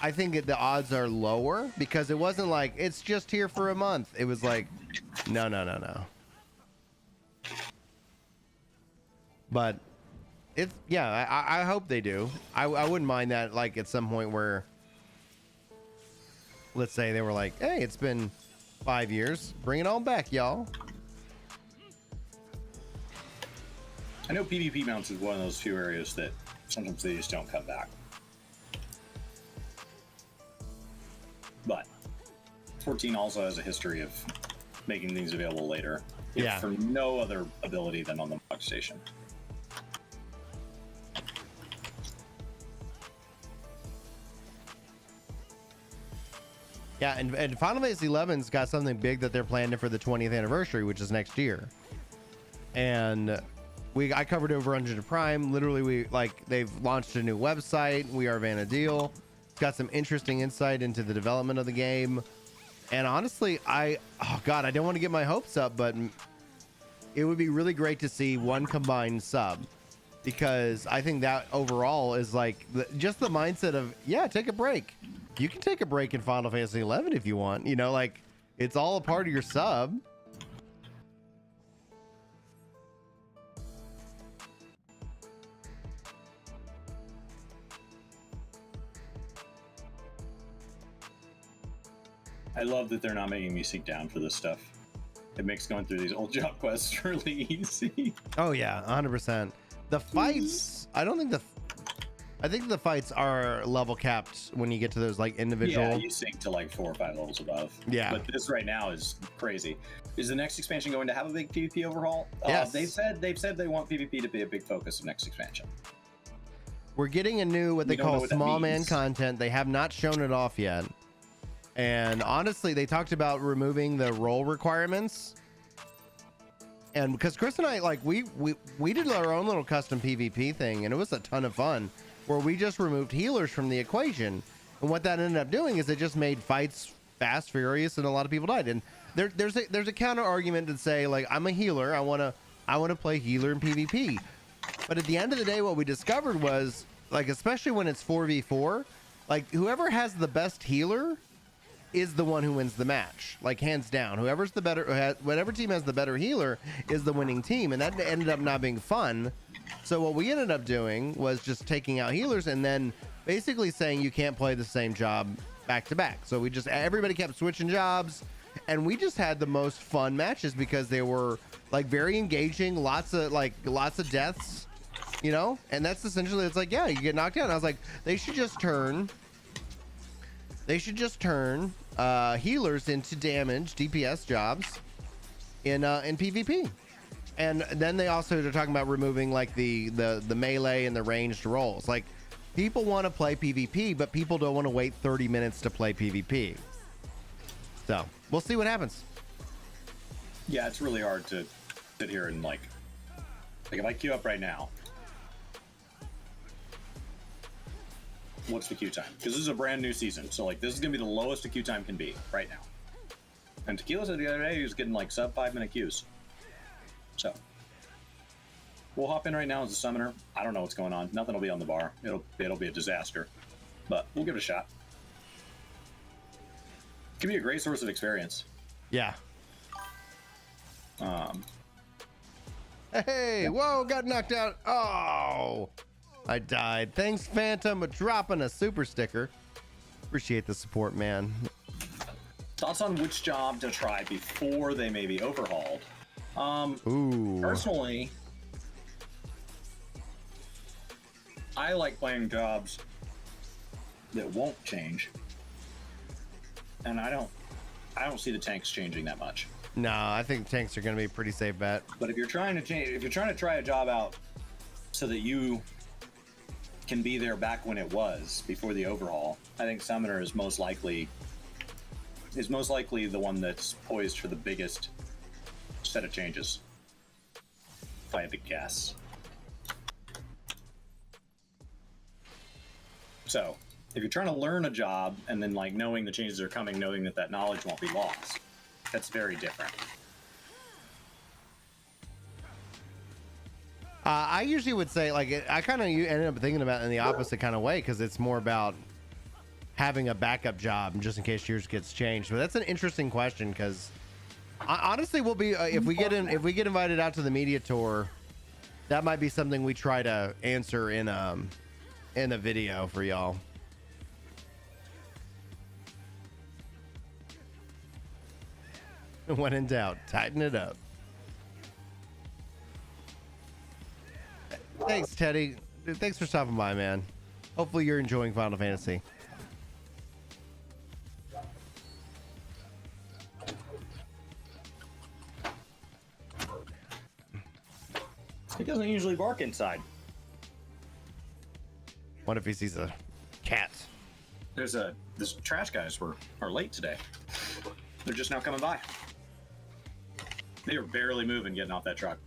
I think the odds are lower because it wasn't like it's just here for a month. It was like, no. But it's, I hope they do. I wouldn't mind that, like at some point where, let's say they were like, hey, it's been 5 years, bring it all back, y'all. I know PvP mounts is one of those few areas that sometimes they just don't come back. But 14 also has a history of making things available later. Yeah. For no other ability than on the Mog Station. Yeah, and Final Fantasy XI's got something big that they're planning for the 20th anniversary, which is next year. And I covered Overrun Prime. Literally, they've launched a new website, We Are Vanadil. It's got some interesting insight into the development of the game. And honestly, I don't want to get my hopes up, but it would be really great to see one combined sub, because I think that overall is like just the mindset of, take a break. You can take a break in Final Fantasy XI if you want, you know, like it's all a part of your sub. I love that they're not making me seek down for this stuff. It makes going through these old job quests really easy. Oh yeah, 100%. The fights, I think the fights are level capped when you get to those like individual. Yeah, you sync to like 4 or 5 levels above. Yeah. But this right now is crazy. Is the next expansion going to have a big PvP overhaul? Yes. They've said they want PvP to be a big focus of next expansion. We're getting a new what they call small man content. They have not shown it off yet. And honestly, they talked about removing the role requirements. And because Chris and I, like, we did our own little custom PvP thing, and it was a ton of fun, where we just removed healers from the equation. And what that ended up doing is it just made fights fast, furious, and a lot of people died. And there's a counter argument to say, like, I'm a healer, I wanna play healer in PvP. But at the end of the day, what we discovered was, like, especially when it's 4v4, like, whoever has the best healer is the one who wins the match, like hands down. Whoever's the better, whatever team has the better healer is the winning team, and that ended up not being fun. So what we ended up doing was just taking out healers and then basically saying you can't play the same job back to back. So everybody kept switching jobs, and we just had the most fun matches because they were like very engaging, lots of deaths, you know. And that's essentially, it's like, yeah, you get knocked out. And I was like, they should just turn healers into damage DPS jobs in PvP. And then they're talking about removing like the melee and the ranged roles. Like, people want to play PvP, but people don't want to wait 30 minutes to play PvP. So we'll see what happens. Yeah, it's really hard to sit here and like if I queue up right now, what's the queue time? Because this is a brand new season, so like this is gonna be the lowest the queue time can be right now. And Tequila said the other day he was getting like sub 5-minute queues. So we'll hop in right now as a summoner. I don't know what's going on. Nothing will be on the bar. It'll be a disaster, but we'll give it a shot. Could be a great source of experience. Yeah. Hey, yeah. Whoa, got knocked out. Oh, I died. Thanks, Phantom, for dropping a super sticker. Appreciate the support, man. Thoughts on which job to try before they may be overhauled? Ooh. Personally, I like playing jobs that won't change, and I don't see the tanks changing that much. No, I think tanks are going to be a pretty safe bet. But if you're trying to try a job out so that you can be there back when it was before the overhaul, I think Summoner is most likely the one that's poised for the biggest set of changes, if I had to guess. So if you're trying to learn a job and then like knowing the changes are coming, knowing that knowledge won't be lost, that's very different. I usually would say, like, I kind of ended up thinking about it in the opposite kind of way, because it's more about having a backup job just in case yours gets changed. But that's an interesting question, because honestly, we'll be if we get invited out to the media tour, that might be something we try to answer in a video for y'all. When in doubt, tighten it up. Thanks, Teddy. Dude, thanks for stopping by, man. Hopefully you're enjoying Final Fantasy. He doesn't usually bark inside. What if he sees a cat? This trash guys are late today. They're just now coming by. They are barely moving getting off that truck.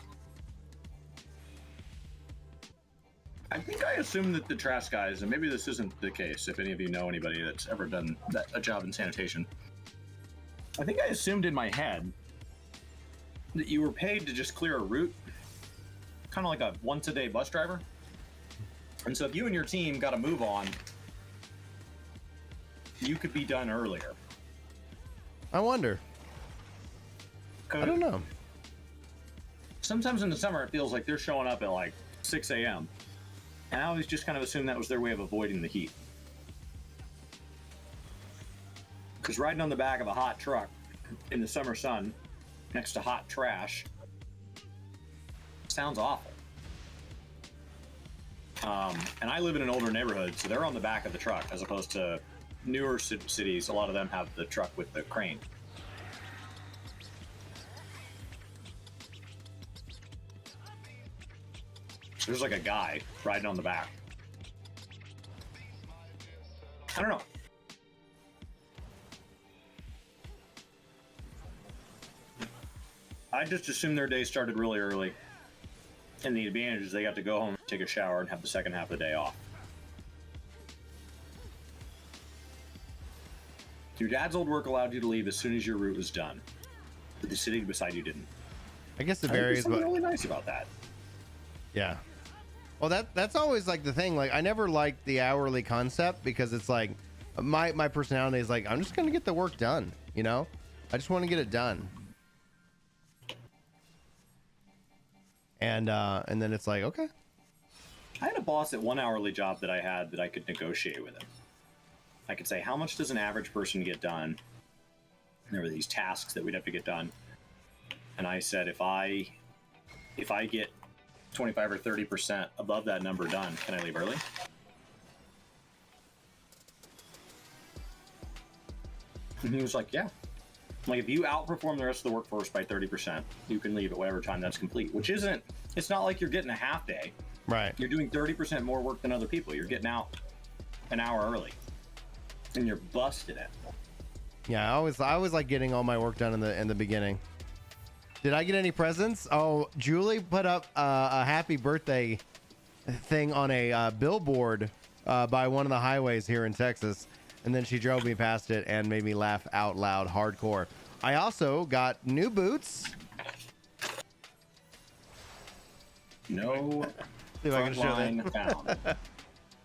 I think I assumed that the trash guys, and maybe this isn't the case if any of you know anybody that's ever done a job in sanitation. I think I assumed in my head that you were paid to just clear a route, kind of like a once-a-day bus driver. And so if you and your team got a move on, you could be done earlier. I wonder. I don't know. Sometimes in the summer, it feels like they're showing up at like 6 a.m. And I always just kind of assumed that was their way of avoiding the heat. Because riding on the back of a hot truck in the summer sun next to hot trash sounds awful. And I live in an older neighborhood, so they're on the back of the truck as opposed to newer cities. A lot of them have the truck with the crane. So there's like a guy riding on the back. I don't know. I just assumed their day started really early. And the advantage is they got to go home, take a shower, and have the second half of the day off. Your dad's old work allowed you to leave as soon as your route was done, but the city beside you didn't. I guess it varies, but but really nice about that. Yeah. Well, that's always like the thing. Like, I never liked the hourly concept because it's like, my personality is like, I'm just gonna get the work done, you know. I just want to get it done. And then it's like, okay. I had a boss at one hourly job that I had that I could negotiate with him. I could say, how much does an average person get done? And there were these tasks that we'd have to get done. And I said, if I get 25 or 30% above that number done, can I leave early? And he was like, yeah. Like, if you outperform the rest of the workforce by 30%, you can leave at whatever time that's complete, which isn't, it's not like you're getting a half day. Right. You're doing 30% more work than other people. You're getting out an hour early and you're busting it. Yeah, I always like getting all my work done in the beginning. Did I get any presents? Oh, Julie put up a happy birthday thing on a billboard by one of the highways here in Texas. And then she drove me past it and made me laugh out loud hardcore. I also got new boots. No See if I can show frontline that. found.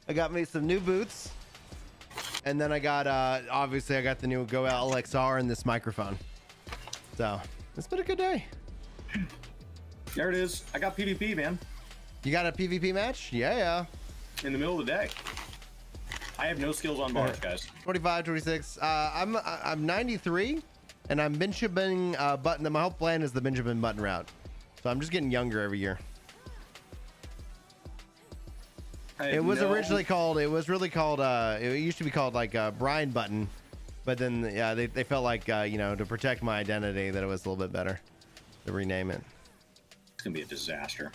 I got me some new boots. And then I got, obviously, I got the new Go LXR and this microphone. So, it's been a good day. There it is. I got PvP, man. You got a PvP match? Yeah. In the middle of the day. I have no skills on bars, guys. 25, 26. I'm 93, and I'm Benjamin Button. My whole plan is the Benjamin Button route. So I'm just getting younger every year. It was originally called, it used to be called like Brian Button, but then they felt like, you know, to protect my identity, that it was a little bit better to rename it. It's gonna be a disaster.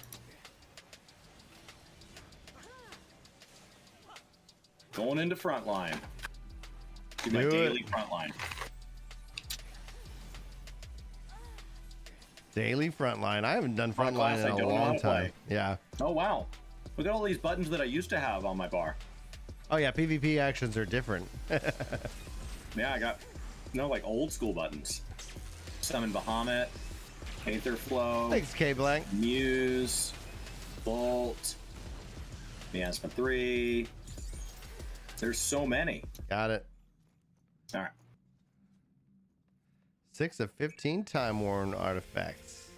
Going into frontline. Do my daily frontline. Daily frontline. I haven't done frontline in a long time. Yeah. Oh wow. Look at all these buttons that I used to have on my bar. Oh yeah, PvP actions are different. Yeah, I got like old school buttons. Summon Bahamut, Aetherflow. Thanks, K-Blank. Muse, Bolt, Miasma 3. There's so many. Got it. All right. 6 of 15 time worn artifacts.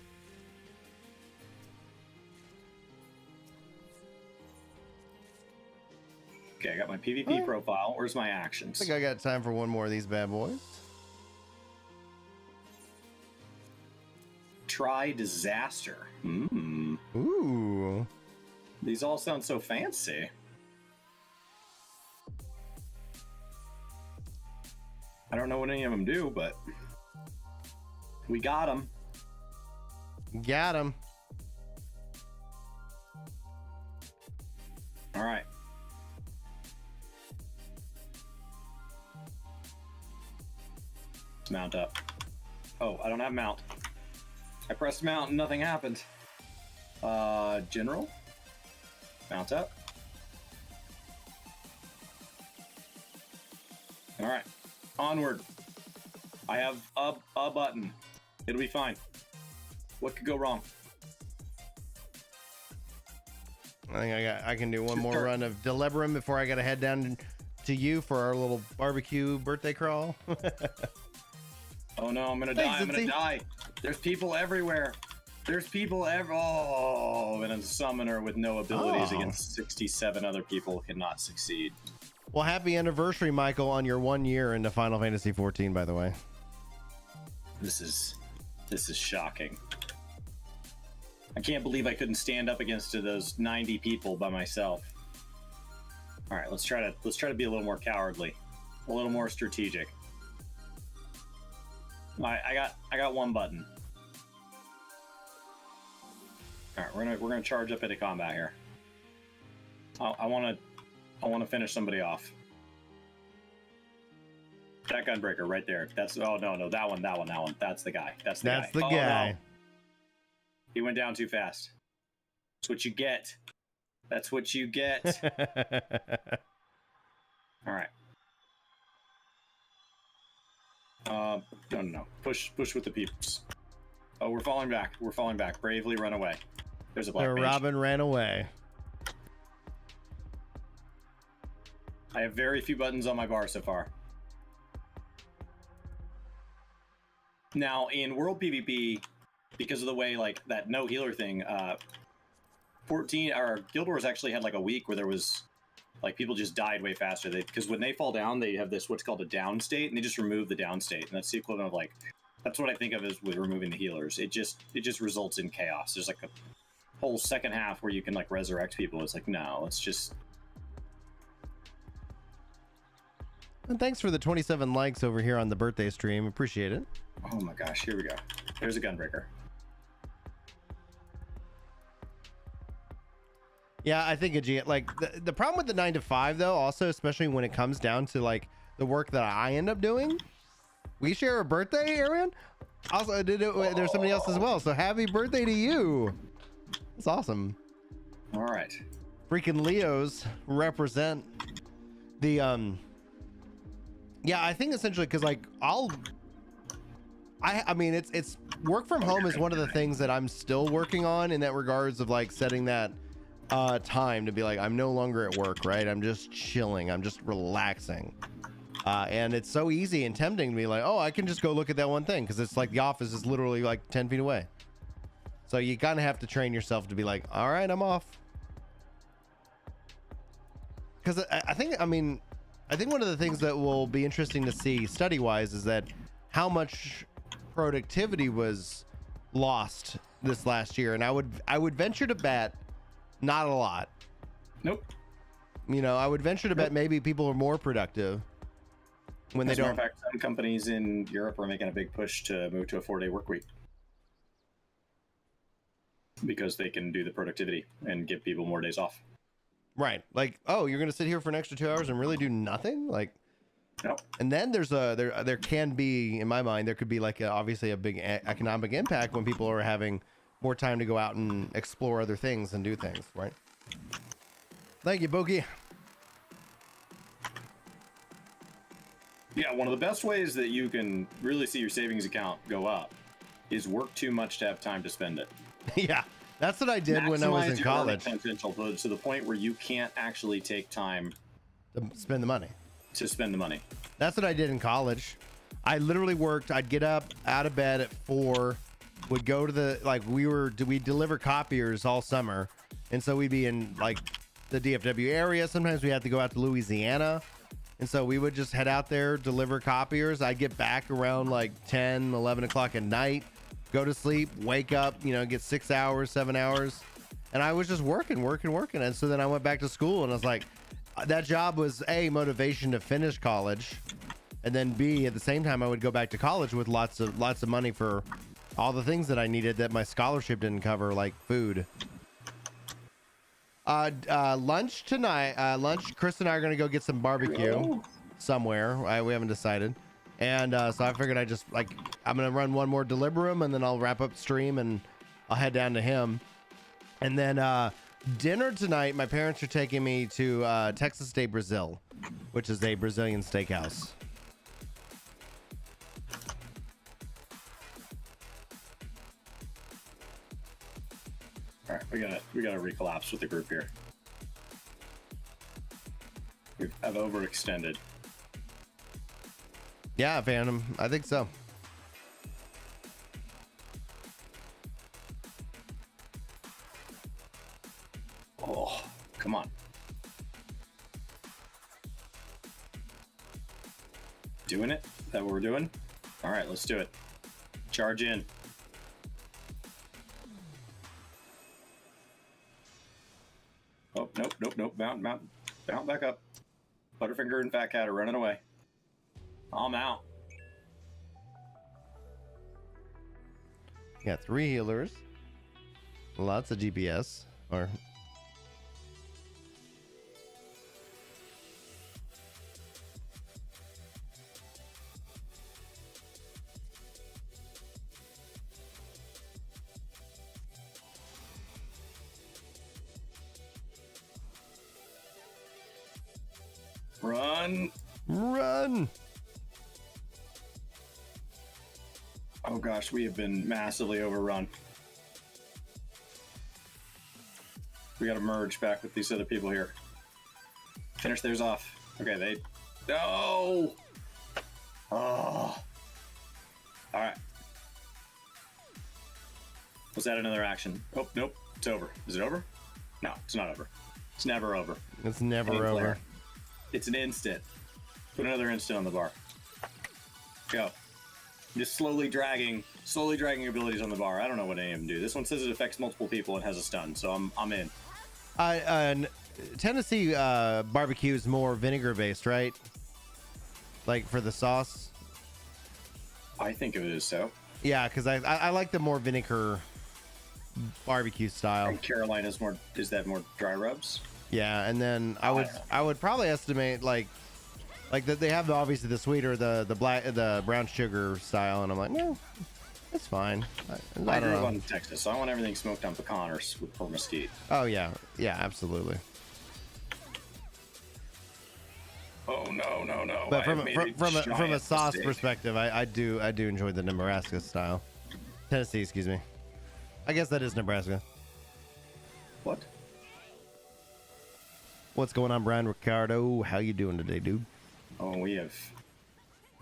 Okay, I got my PvP profile. Where's my actions? I think I got time for one more of these bad boys. Try disaster. Ooh. These all sound so fancy. I don't know what any of them do, but we got them. Got him. All right. Let's mount up. Oh, I don't have mount. I pressed mount and nothing happened. General. Mount up. All right. Onward. I have a button. It'll be fine. What could go wrong? I think I can do one more run of Delibram before I gotta head down to you for our little barbecue birthday crawl. Oh no, I'm gonna die. I'm gonna die. There's people everywhere. There's people Oh, and a summoner with no abilities against 67 other people cannot succeed. Well, happy anniversary, Michael, on your 1 year into Final Fantasy XIV, by the way. This is shocking. I can't believe I couldn't stand up against those 90 people by myself. All right, let's try to be a little more cowardly, a little more strategic. All right, I got one button. All right, we're gonna charge up into combat here. I want to finish somebody off. That gunbreaker right there. That's that one. That's the guy. That's the guy. No. He went down too fast. That's what you get. That's what you get. All right. No. Push with the peeps. Oh, we're falling back. Bravely run away. There's a black mage. Robin ran away. I have very few buttons on my bar so far. Now, in World PvP, because of the way, like, that no healer thing, 14, or Guild Wars actually had, like, a week where there was, like, people just died way faster. Because when they fall down, they have this, what's called a down state, and they just remove the down state. And that's the equivalent of, like, that's what I think of as with removing the healers. It just results in chaos. There's, like, a whole second half where you can, like, resurrect people. It's like, no, let's just... And thanks for the 27 likes over here on the birthday stream. Appreciate it. Oh my gosh, here we go. There's a gunbreaker. Yeah, I think the problem with the 9 to 5 though, also especially when it comes down to like the work that I end up doing, we share a birthday, Aaron. Also, there's somebody else as well. So happy birthday to you. That's awesome. All right. Freaking Leos represent the yeah, I think essentially because like I mean it's work from home is one of the things that I'm still working on in that regards of like setting that time to be like, I'm no longer at work, right? I'm just chilling, I'm just relaxing, and it's so easy and tempting to be like, oh, I can just go look at that one thing, because it's like the office is literally like 10 feet away. So you kind of have to train yourself to be like, all right, I'm off. Because I think one of the things that will be interesting to see study wise is that how much productivity was lost this last year, and I would venture to bet not a lot. Nope. You know, I would venture to bet maybe people are more productive when they don't. In fact, some companies in Europe are making a big push to move to a 4-day work week because they can do the productivity and give people more days off. Right. Like, oh, you're going to sit here for an extra 2 hours and really do nothing? Like, no. And then there can be, in my mind, there could be like obviously a big economic impact when people are having more time to go out and explore other things and do things, right? Thank you, Boki. Yeah, one of the best ways that you can really see your savings account go up is work too much to have time to spend it. Yeah, that's what I did when I was in college. Potential to the point where you can't actually take time to spend the money. That's what I did in college. I literally worked. I'd get up out of bed at 4, would go to the, like, we deliver copiers all summer, and so we'd be in like the DFW area. Sometimes we had to go out to Louisiana, and so we would just head out there, deliver copiers. I'd get back around like 10, 11 o'clock at night, go to sleep, wake up, you know, get 6 hours, 7 hours, and I was just working. And so then I went back to school, and I was like, that job was A, motivation to finish college, and then B, at the same time I would go back to college with lots of money for all the things that I needed that my scholarship didn't cover, like food. Lunch tonight. Chris and I are gonna go get some barbecue somewhere. We haven't decided, and so I figured I'm gonna run one more Deliberum, and then I'll wrap up stream, and I'll head down to him, and then dinner tonight. My parents are taking me to Texas de Brazil, which is a Brazilian steakhouse. All right, we gotta recollapse with the group here. I've overextended. Yeah, Phantom, I think so. Oh, come on. Doing it? Is that what we're doing? All right, let's do it. Charge in. Oh, nope. Mount back up. Butterfinger and Fat Cat are running away. I'm out. Got 3 healers. Lots of GPS. Or... Run! Oh gosh, we have been massively overrun. We gotta merge back with these other people here. Finish theirs off. Okay, they... No! Oh. All right. Was that another action? Oh, nope. It's over. Is it over? No, it's not over. It's never over. It's never over. It's an instant. Put another instant on the bar. Go. Just slowly dragging abilities on the bar. I don't know what any of them do. This one says it affects multiple people and has a stun, so I'm in. Tennessee barbecue is more vinegar based, right? Like for the sauce. I think of it as so. Yeah, because I like the more vinegar barbecue style. And Carolina's more, is that more dry rubs? Yeah, and then I would probably estimate like that they have obviously the sweeter, the brown sugar style, and I'm like, no, it's fine. I grew up in Texas, so I want everything smoked on pecan or mesquite. Oh yeah, absolutely. Oh no! But from a sauce perspective, I do enjoy the Nebraska style. Tennessee, excuse me. I guess that is Nebraska. What? What's going on, Brian Ricardo? How you doing today, dude? Oh,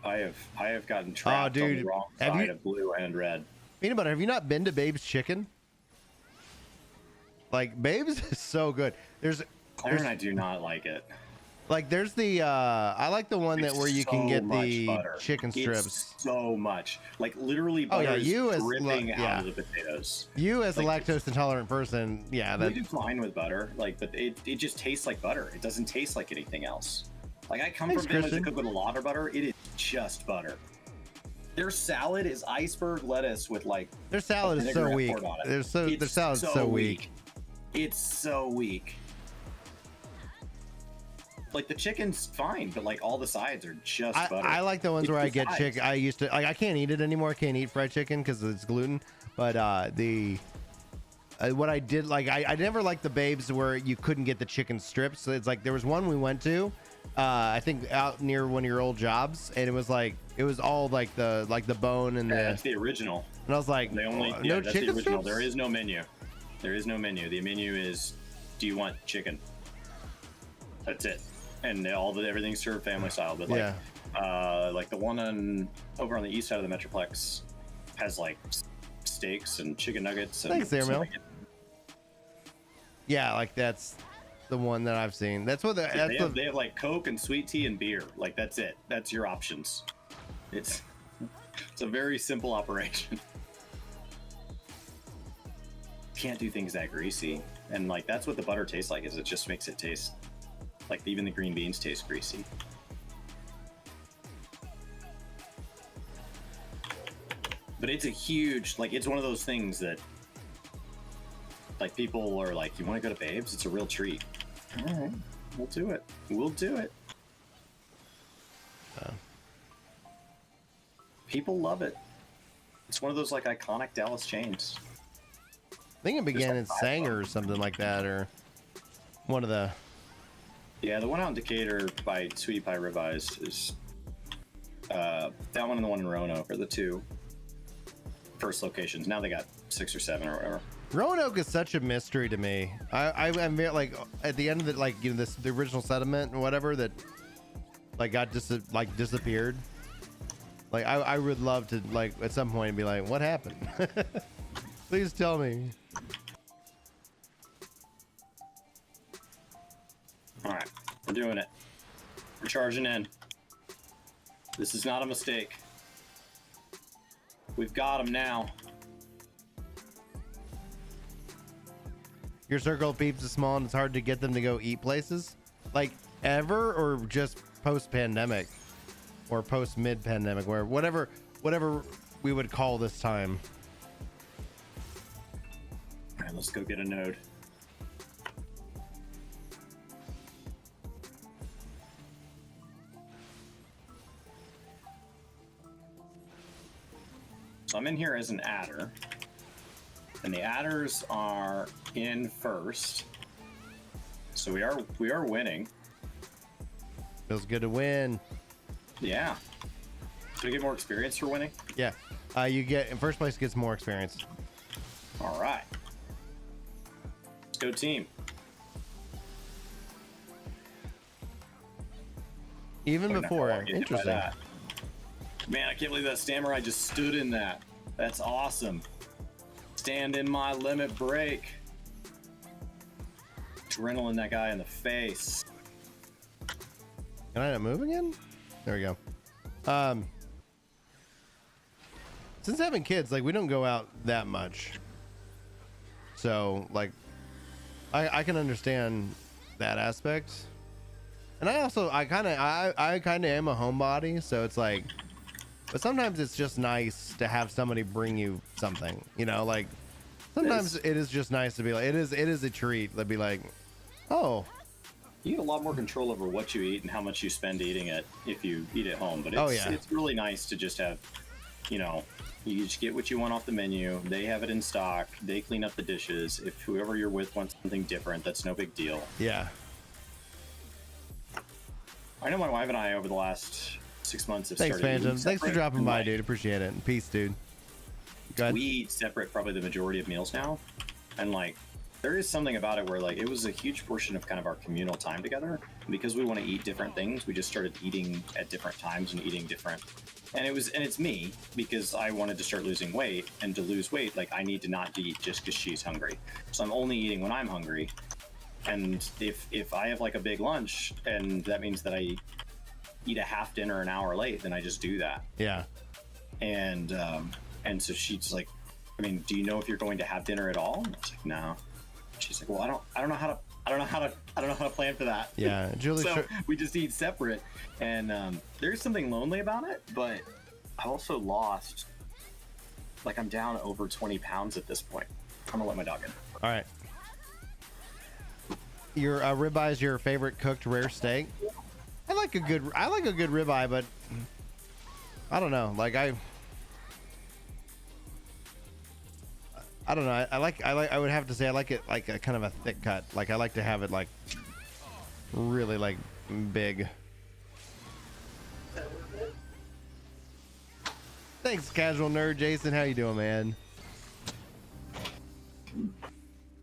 I have gotten trapped on the wrong side of blue and red. Peanut butter, have you not been to Babe's Chicken? Like, Babe's is so good. I do not like it. Like, there's the I like the one that where you can get the butter. chicken strips. It's so much, like literally butter is dripping out of the potatoes. You as like, a lactose intolerant person, yeah, we do fine with butter, like, but it just tastes like butter. It doesn't taste like anything else. Like, I come from families that cook with a lot of butter. It is just butter. Their salad is iceberg lettuce with like their salad is so weak. Their salad's so weak. It's so weak. Like, the chicken's fine, but like all the sides are just butter. I like the ones where I get chicken. I used to like. I can't eat it anymore. I can't eat fried chicken because it's gluten. But what I did, like, I never liked the Babes where you couldn't get the chicken strips. So it's like there was one we went to, I think out near one of your old jobs, and it was all like the bone and that's the original. And I was like, they only no that's chicken the original. strips? There is no menu. There is no menu. The menu is, do you want chicken? That's it. And everything's served family style, but like, like the one over on the east side of the Metroplex has like steaks and chicken nuggets. And thanks, Airmail. Yeah, like that's the one that I've seen. That's what they have like Coke and sweet tea and beer. Like, that's it. That's your options. It's a very simple operation. Can't do things that greasy, and like that's what the butter tastes like. Is it just makes it taste. Like, even the green beans taste greasy. But it's a huge, like, it's one of those things that, like, people are like, you want to go to Babes? It's a real treat. All right, we'll do it. We'll do it. People love it. It's one of those, like, iconic Dallas chains. I think it began in Sanger or something like that, or one of the... Yeah, the one out in Decatur by Sweetie Pie Ribeyes is that one and the one in Roanoke are the two first locations. Now they got 6 or 7 or whatever. Roanoke is such a mystery to me. I'm very, like, at the end of it, like, you know, the original settlement or whatever that like got disappeared. Like, I would love to, like, at some point be like, what happened? Please tell me. All right, we're doing it. We're charging in. This is not a mistake. We've got them now. Your circle of peeps is small and it's hard to get them to go eat places? Like, ever, or just post-pandemic? Or post-mid-pandemic, where whatever we would call this time. All right, let's go get a node. So I'm in here as an adder, and the adders are in first. So we are winning. Feels good to win. Yeah. Do we get more experience for winning? Yeah. You get in first place gets more experience. All right. Let's go team. Even Wouldn't have to before. walk into Interesting. that. Man, I can't believe that samurai just stood in that. That's awesome. Stand in my limit break. Adrenaline that guy in the face. Can I not move again? There we go. Since having kids, like we don't go out that much. So like I can understand that aspect. And I kind of am a homebody, so it's like, but sometimes it's just nice to have somebody bring you something, you know, like sometimes it is just nice to be like, it is a treat to be like, oh, You get a lot more control over what you eat and how much you spend eating it if you eat at home. But it's really nice to just have, you know, you just get what you want off the menu. They have it in stock. They clean up the dishes. If whoever you're with wants something different, that's no big deal. Yeah. I know my wife and I over the last 6 months have Thanks, started. Phantom. Thanks for dropping by, dude. Appreciate it. Peace, dude. Go ahead. We eat separate probably the majority of meals now. And like, there is something about it where like it was a huge portion of kind of our communal time together. And because we want to eat different things, we just started eating at different times and eating different. And it's me, because I wanted to start losing weight, and to lose weight, like I need to not eat just because she's hungry. So I'm only eating when I'm hungry. And if I have like a big lunch and that means that I eat a half dinner an hour late, then I just do that. Yeah. And so she's like, I mean, do you know if you're going to have dinner at all? And I was like, no. She's like, well, I don't know how to plan for that. Yeah, Julie. So we just eat separate, and there's something lonely about it. But I also lost, like, I'm down over 20 pounds at this point. I'm gonna let my dog in. All right. Your ribeye is your favorite cooked rare steak. I like a good ribeye, but I don't know. Like I don't know. I would have to say I like it like a kind of a thick cut. Like I like to have it like really like big. Thanks, casual nerd Jason. How you doing, man?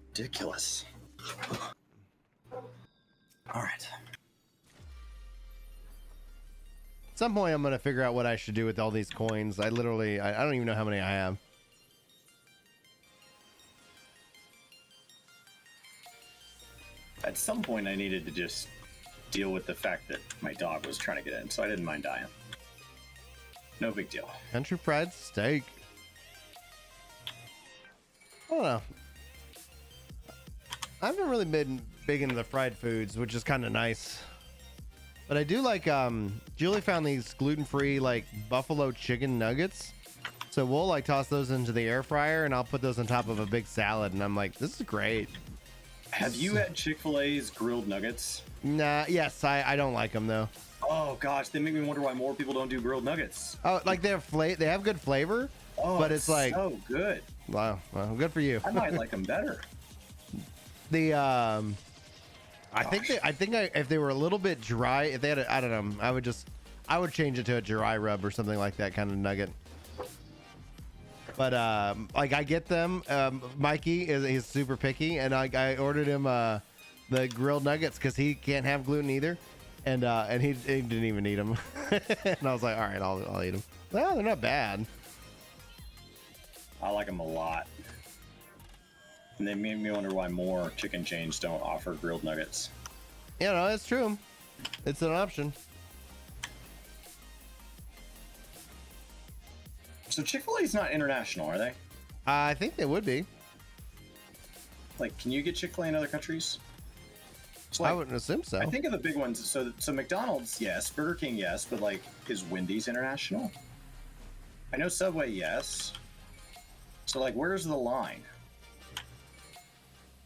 Ridiculous. All right. At some point, I'm gonna figure out what I should do with all these coins. I don't even know how many I have. At some point, I needed to just deal with the fact that my dog was trying to get in, so I didn't mind dying. No big deal. Country fried steak. I don't know. I haven't really been big into the fried foods, which is kind of nice. But I do like, Julie found these gluten-free, like, buffalo chicken nuggets. So we'll, like, toss those into the air fryer, and I'll put those on top of a big salad. And I'm like, this is great. Have you had Chick-fil-A's grilled nuggets? Nah, yes, I don't like them, though. Oh, gosh, they make me wonder why more people don't do grilled nuggets. Oh, like, they have good flavor, but it's like... so good. Wow, well, good for you. I might like them better. If they were a little bit dry, if they had I don't know, I would change it to a dry rub or something like that kind of nugget. But like I get them. Mikey he's super picky, and I ordered him the grilled nuggets because he can't have gluten either, and he didn't even eat them. And I was like, all right, I'll eat them. Well, they're not bad. I like them a lot. And they made me wonder why more chicken chains don't offer grilled nuggets. Yeah, no, that's true. It's an option. So Chick-fil-A's not international, are they? I think they would be. Like, can you get Chick-fil-A in other countries? So, like, I wouldn't assume so. I think of the big ones. So McDonald's, yes. Burger King, yes. But, like, is Wendy's international? I know Subway, yes. So, like, where's the line?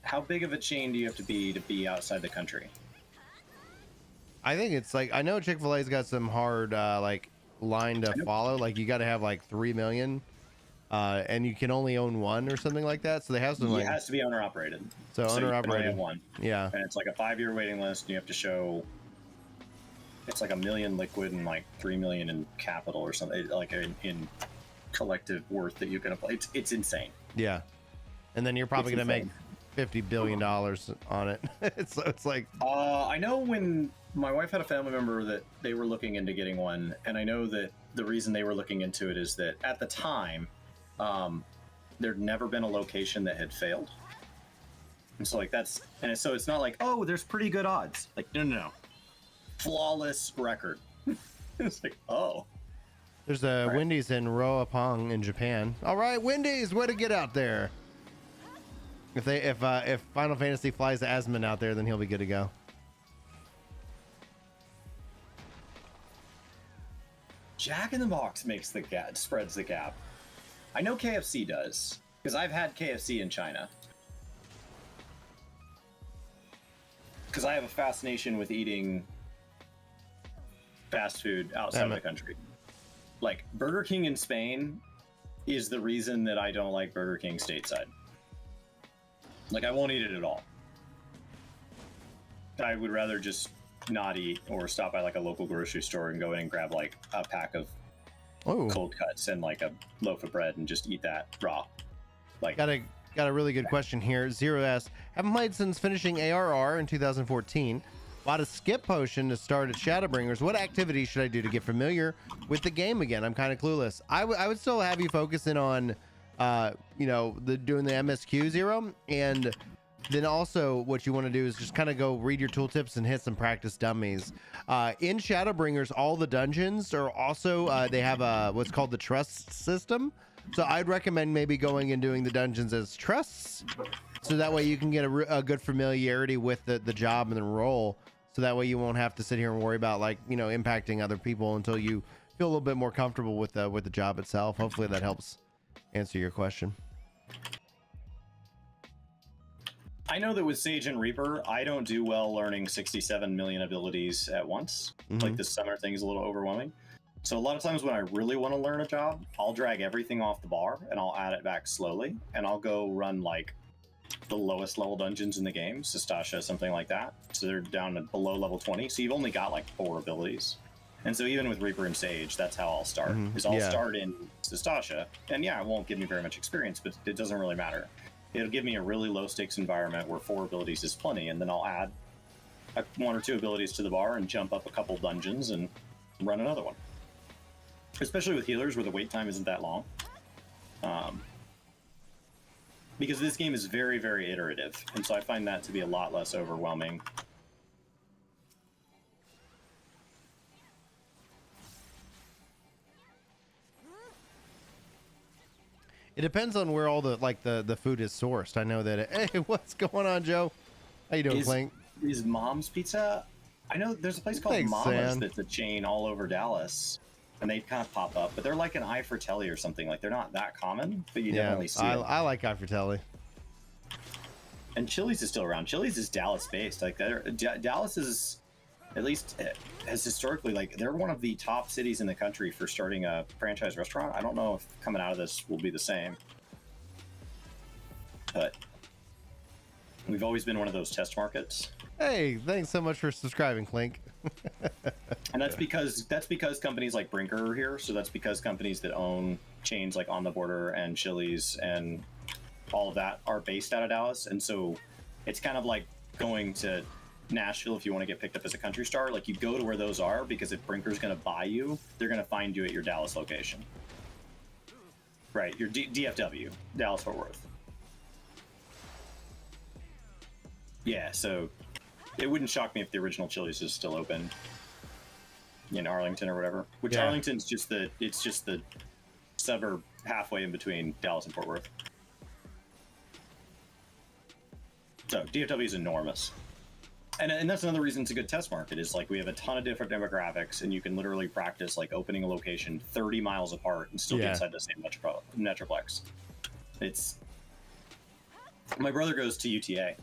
How big of a chain do you have to be outside the country? I think it's like, I know Chick-fil-A's got some hard like line to follow. Like you got to have like 3 million, and you can only own one or something like that. So they have some like, it has to be owner operated. So owner operated one. Yeah. And it's like a 5-year waiting list, and you have to show it's like $1 million liquid and like 3 million in capital or something, like in collective worth that you can apply. It's insane. Yeah. And then you're probably gonna make $50 billion on it. So it's like, I know when my wife had a family member that they were looking into getting one, and I know that the reason they were looking into it is that at the time, there'd never been a location that had failed. And so like so it's not like, oh, there's pretty good odds. Like, no. Flawless record. It's like, oh. there's a Right. Wendy's in Roapong in Japan. All right, Wendy's, way to get out there. If Final Fantasy flies Asmund out there, then he'll be good to go. Jack in the Box makes the gap, spreads the gap. I know KFC does, because I've had KFC in China. Because I have a fascination with eating fast food outside of the country. Like, Burger King in Spain is the reason that I don't like Burger King stateside. Like, I won't eat it at all. I would rather just not eat or stop by like a local grocery store and go in and grab like a pack of cold cuts and like a loaf of bread and just eat that raw. Like, got a really good question here. Zero asks, haven't played since finishing ARR in 2014. Bought a skip potion to start at Shadowbringers. What activity should I do to get familiar with the game again? I'm kind of clueless. I would still have you focusing on doing the MSQ zero, and then also what you want to do is just kind of go read your tooltips and hit some practice dummies. In Shadowbringers, all the dungeons are also they have what's called the trust system. So I'd recommend maybe going and doing the dungeons as trusts, so that way you can get a good familiarity with the job and the role. So that way you won't have to sit here and worry about impacting other people until you feel a little bit more comfortable with the job itself. Hopefully that helps answer your question. I know that with Sage and Reaper, I don't do well learning 67 million abilities at once. Mm-hmm. Like, the summer thing is a little overwhelming. So a lot of times when I really want to learn a job, I'll drag everything off the bar and I'll add it back slowly, and I'll go run like the lowest level dungeons in the game, Sestasha, something like that. So they're down to below level 20. So you've only got like 4 abilities. And so even with Reaper and Sage, that's how I'll start. Is I'll start in Sestasha, and yeah, it won't give me very much experience, but it doesn't really matter. It'll give me a really low stakes environment where 4 abilities is plenty, and then I'll add 1 or 2 abilities to the bar and jump up a couple dungeons and run another one. Especially with healers where the wait time isn't that long. Because this game is very, very iterative, and so I find that to be a lot less overwhelming. It depends on where all the food is sourced. I know that. Hey, what's going on, Joe? How you doing, Clink? Is Mom's Pizza? I know there's a place called Mama's Sam. That's a chain all over Dallas, and they kind of pop up, but they're like an Eye for Telly or something. Like, they're not that common, but you definitely see them. I like Eye for Telly. And Chili's is still around. Chili's is Dallas based. Like, Dallas is, at least has historically, like, they're one of the top cities in the country for starting a franchise restaurant. I don't know if coming out of this will be the same, but we've always been one of those test markets. Hey, thanks so much for subscribing, Clink. And that's because companies like Brinker are here. So that's because companies that own chains like On the Border and Chili's and all of that are based out of Dallas. And so it's kind of like going to Nashville if you want to get picked up as a country star. Like, you go to where those are, because if Brinker's going to buy you, they're going to find you at your Dallas location. Right, your DFW, Dallas Fort Worth. Yeah, so it wouldn't shock me if the original Chili's is still open in Arlington or whatever. Which Arlington's just the suburb halfway in between Dallas and Fort Worth. So DFW is enormous. And that's another reason it's a good test market, is like, we have a ton of different demographics, and you can literally practice like opening a location 30 miles apart and still get inside the same metroplex. It's, my brother goes to UTA,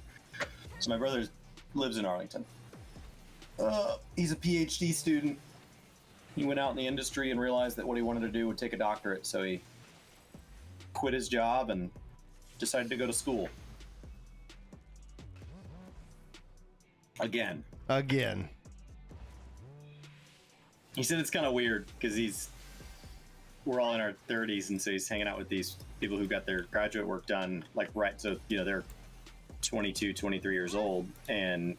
so my brother lives in Arlington. He's a PhD student. He went out in the industry and realized that what he wanted to do would take a doctorate, so he quit his job and decided to go to school. Again. He said it's kind of weird because we're all in our 30s, and so he's hanging out with these people who got their graduate work done, like, right. So, they're 22, 23 years old, and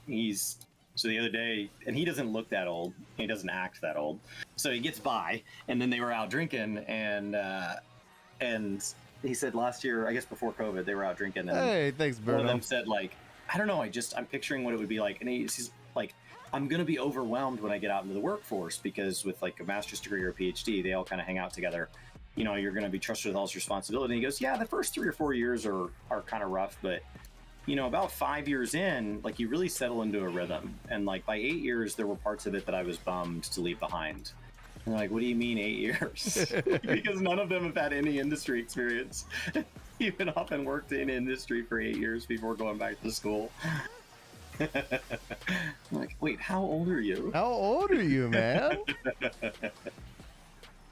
so the other day, and he doesn't look that old, he doesn't act that old, so he gets by, and then they were out drinking, and he said last year, I guess before COVID, they were out drinking, and Hey, thanks, Bruno. one of them said, like, I don't know, I'm picturing what it would be like, and he's like, I'm gonna be overwhelmed when I get out into the workforce, because with like a master's degree or a PhD, they all kind of hang out together. You know, you're gonna be trusted with all this responsibility. And he goes, yeah, the first 3 or 4 years are kind of rough, but you know, about 5 years in, like, you really settle into a rhythm. And like by 8 years, there were parts of it that I was bummed to leave behind. And like, what do you mean 8 years? Because none of them have had any industry experience. Even often worked in industry for 8 years before going back to school. I'm like, wait, how old are you? How old are you, man?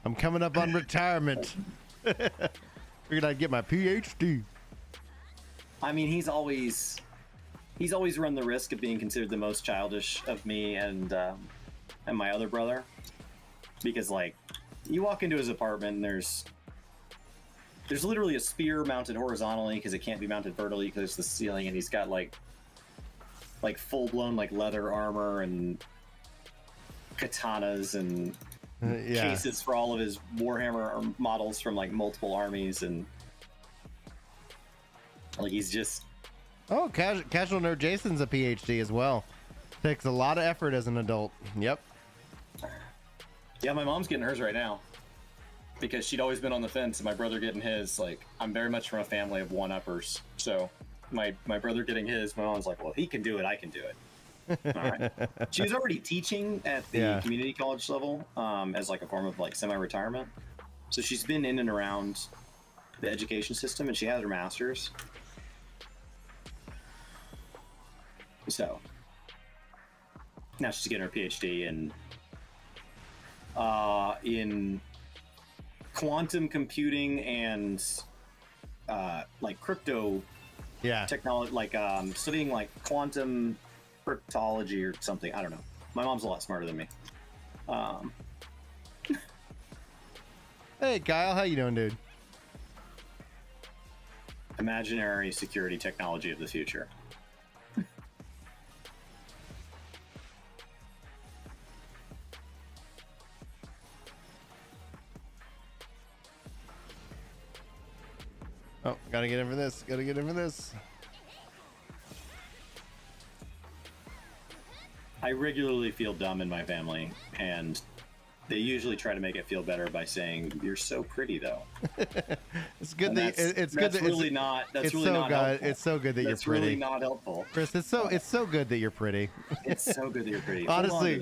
I'm coming up on retirement. Figured I'd get my PhD. I mean, he's always run the risk of being considered the most childish of me and my other brother, because like, you walk into his apartment and there's literally a spear mounted horizontally because it can't be mounted vertically because it's the ceiling, and he's got like full-blown like leather armor and katanas and cases for all of his Warhammer models from like multiple armies, and like, he's just Casual Nerd Jason's a PhD as well. Takes a lot of effort as an adult. Yep. Yeah, my mom's getting hers right now because she'd always been on the fence, and my brother getting his. Like, I'm very much from a family of one-uppers, so my brother getting his, my mom's like, well, he can do it, I can do it. All right. She was already teaching at the community college level as like a form of like semi-retirement, so she's been in and around the education system, and she has her master's. So now she's getting her PhD in quantum computing and like crypto technology, like studying like quantum cryptology or something. I don't know. My mom's a lot smarter than me. Hey, Kyle, how you doing, dude? Imaginary security technology of the future. Oh, gotta get in for this. Gotta get in for this. I regularly feel dumb in my family, and they usually try to make it feel better by saying, "You're so pretty, though." It's good that it's good. That's really not. That's really not helpful. It's so good that you're pretty. That's really not helpful, Chris. It's so good that you're pretty. It's so good that you're pretty. honestly,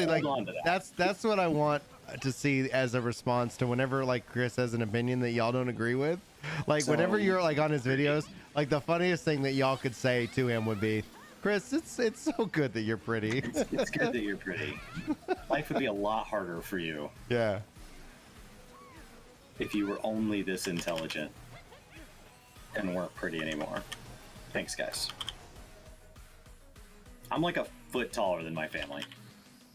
like Hold on to that. that's what I want to see as a response to whenever like Chris has an opinion that y'all don't agree with. Like So whenever you're like on his videos, like the funniest thing that y'all could say to him would be, Chris, it's so good that you're pretty. It's good that you're pretty. Life would be a lot harder for you Yeah. if you were only this intelligent and weren't pretty anymore. Thanks, guys. I'm like a foot taller than my family,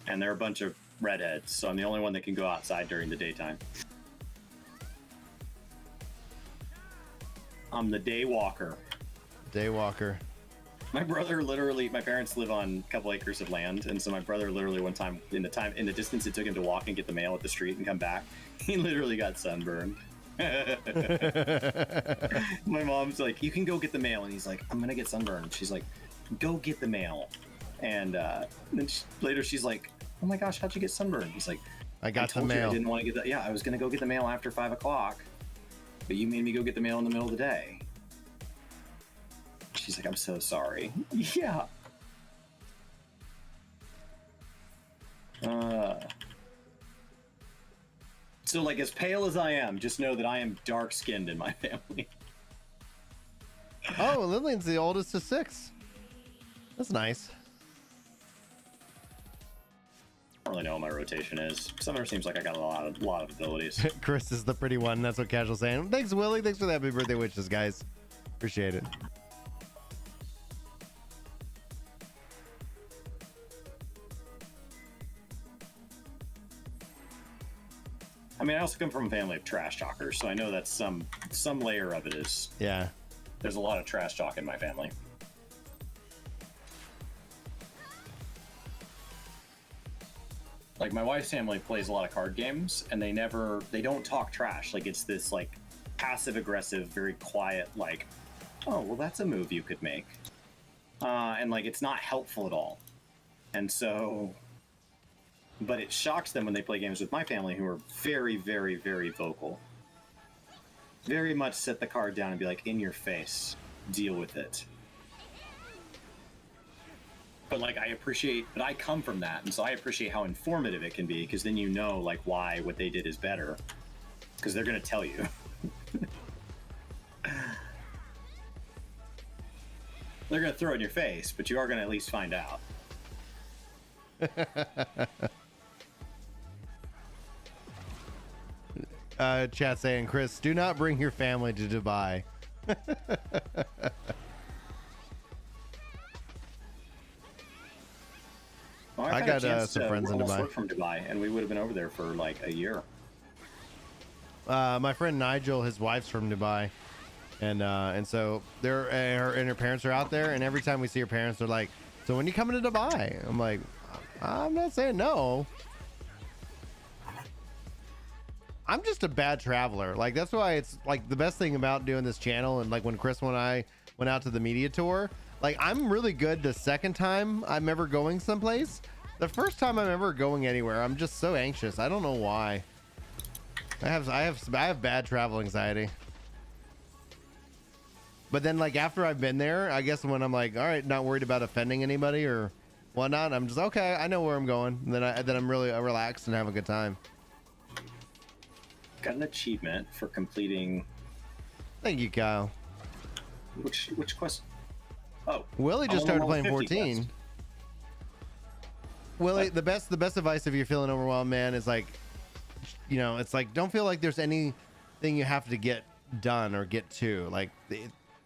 and they're a bunch of redheads, so I'm the only one that can go outside during the daytime. I'm the day walker. Daywalker. My brother literally, my parents live on a couple acres of land, and so my brother literally one time in the distance it took him to walk and get the mail at the street and come back, he literally got sunburned. My mom's like, you can go get the mail, and he's like, I'm gonna get sunburned. She's like, go get the mail. And then later she's like, oh my gosh, how'd you get sunburned? He's like, I got the told you mail. I didn't want to get that. Yeah, I was gonna go get the mail after 5 o'clock, but you made me go get the mail in the middle of the day. She's like, I'm so sorry. Yeah. So like, as pale as I am, just know that I am dark skinned in my family. Oh, Lillian's the oldest of 6. That's nice. I don't really know what my rotation is. Summer seems like I got a lot of abilities. Chris is the pretty one. That's what Casual's saying. Thanks, Willie. Thanks for the happy birthday wishes, guys. Appreciate it. I mean, I also come from a family of trash talkers, so I know that some layer of it is. Yeah. There's a lot of trash talk in my family. Like my wife's family plays a lot of card games, and they don't talk trash. Like it's this like passive aggressive, very quiet, like, oh well, that's a move you could make, and like it's not helpful at all. And so, but it shocks them when they play games with my family, who are very, very, very vocal. Very much set the card down and be like, in your face, deal with it. But like but I come from that, and so I appreciate how informative it can be, because then you know like why what they did is better, because they're gonna tell you. They're gonna throw it in your face, but you are gonna at least find out. Chat saying, Chris, do not bring your family to Dubai. Well, I got some friends in Dubai. From Dubai, and we would have been over there for like a year. My friend Nigel, his wife's from Dubai, and so her parents are out there, and every time we see her parents, they're like, "So when you coming to Dubai?" I'm like, "I'm not saying no. I'm just a bad traveler. Like that's why it's like the best thing about doing this channel, and like when Chris and I went out to the media tour." Like I'm really good the second time I'm ever going someplace. The first time I'm ever going anywhere, I'm just so anxious. I don't know why. I have bad travel anxiety. But then like after I've been there, I guess when I'm like, all right, not worried about offending anybody or whatnot, I'm just okay. I know where I'm going. And then I'm really relaxed and have a good time. Got an achievement for completing. Thank you, Kyle. Which quest? Oh, Willie just started playing 14. Quest. Willie, the best advice if you're feeling overwhelmed, man, is like, you know, it's like don't feel like there's anything you have to get done or get to. Like,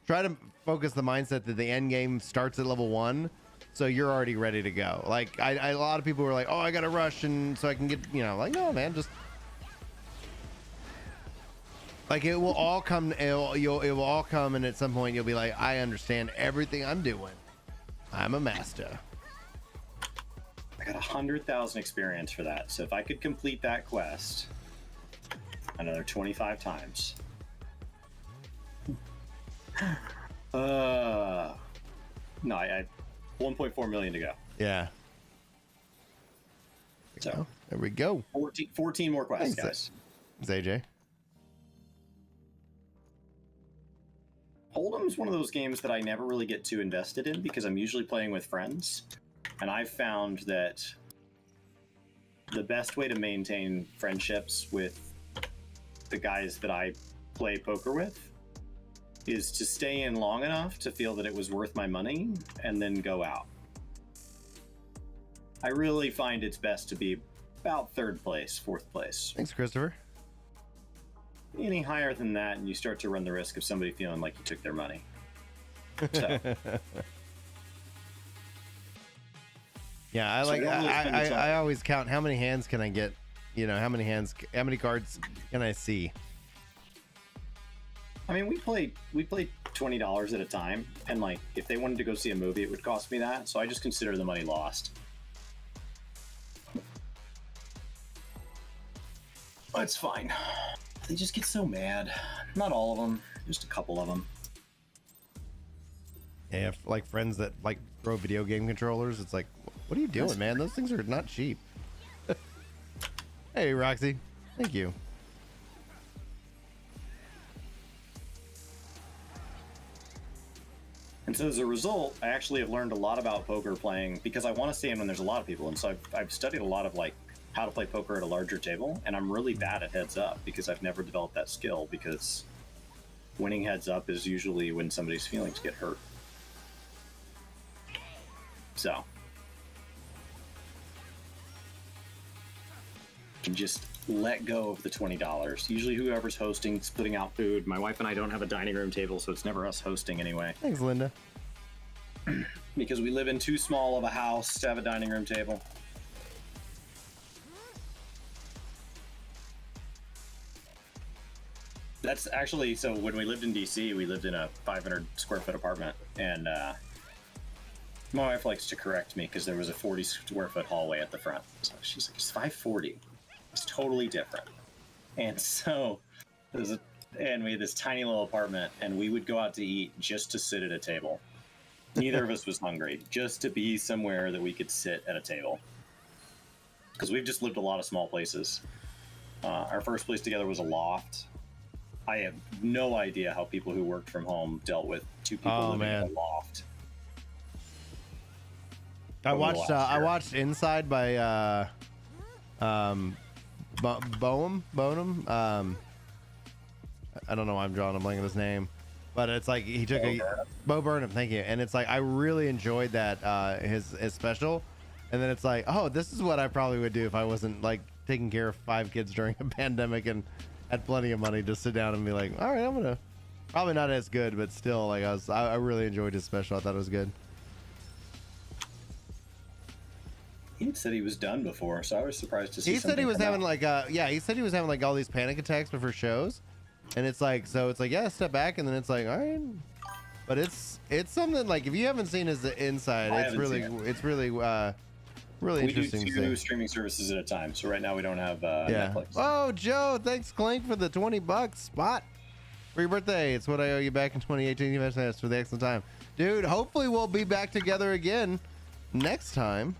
try to focus the mindset that the end game starts at level 1, so you're already ready to go. Like, a lot of people were like, oh, I gotta rush and so I can get, you know, like, no, man, just. Like it will all come. It will all come, and at some point you'll be like, I understand everything I'm doing. I'm a master. I got 100,000 experience for that. So if I could complete that quest another 25 times, no, I 1.4 million to go. Yeah. So there we go. 14 more quests, guys. Thanks, AJ. Hold'em's one of those games that I never really get too invested in because I'm usually playing with friends, and I've found that the best way to maintain friendships with the guys that I play poker with is to stay in long enough to feel that it was worth my money and then go out. I really find it's best to be about 3rd place, 4th place. Thanks, Christopher. Any higher than that, and you start to run the risk of somebody feeling like you took their money. So. Yeah, I always count how many hands can I get. You know, how many cards can I see? I mean, we played $20 at a time, and like if they wanted to go see a movie, it would cost me that. So I just consider the money lost. It's fine. They just get so mad. Not all of them, just a couple of them. Yeah, like friends that like throw video game controllers. It's like, what are you doing, man? Those things are not cheap. Hey, Roxy. Thank you. And so as a result, I actually have learned a lot about poker playing because I want to stay in when there's a lot of people. And so I've studied a lot of like how to play poker at a larger table, and I'm really bad at heads up because I've never developed that skill, because winning heads up is usually when somebody's feelings get hurt. So and just let go of the $20. Usually whoever's hosting, putting out food. My wife and I don't have a dining room table, so it's never us hosting anyway. Thanks, Linda. Because we live in too small of a house to have a dining room table. That's actually, so when we lived in DC, we lived in a 500 square foot apartment, and My wife likes to correct me because there was a 40 square foot hallway at the front. So she's like, it's 540. It's totally different. And so we had this tiny little apartment, and we would go out to eat just to sit at a table. Neither of us was hungry, just to be somewhere that we could sit at a table. Because we've just lived a lot of small places. Our first place together was a loft. I have no idea how people who worked from home dealt with two people living in a loft. I watched Inside by Bonham. I don't know why I'm drawing a blank of his name, but it's like he took Bo Burnham. Thank you. And it's like I really enjoyed that his special. And then it's like, oh, this is what I probably would do if I wasn't like taking care of 5 kids during a pandemic and had plenty of money to sit down and be like, all right, I'm gonna probably not as good, but still, like I really enjoyed his special. I thought it was good. He said he was done before, so I was surprised to see. He said he was having like he said he was having like all these panic attacks before shows, and it's like yeah, step back, and then it's like all right, but it's something like if you haven't seen his Inside, it's really interesting. We do 2 streaming services at a time, so right now we don't have Netflix. Oh, Joe, thanks Clink for the $20 spot for your birthday. It's what I owe you back in 2018. You for the excellent time, dude. Hopefully we'll be back together again next time.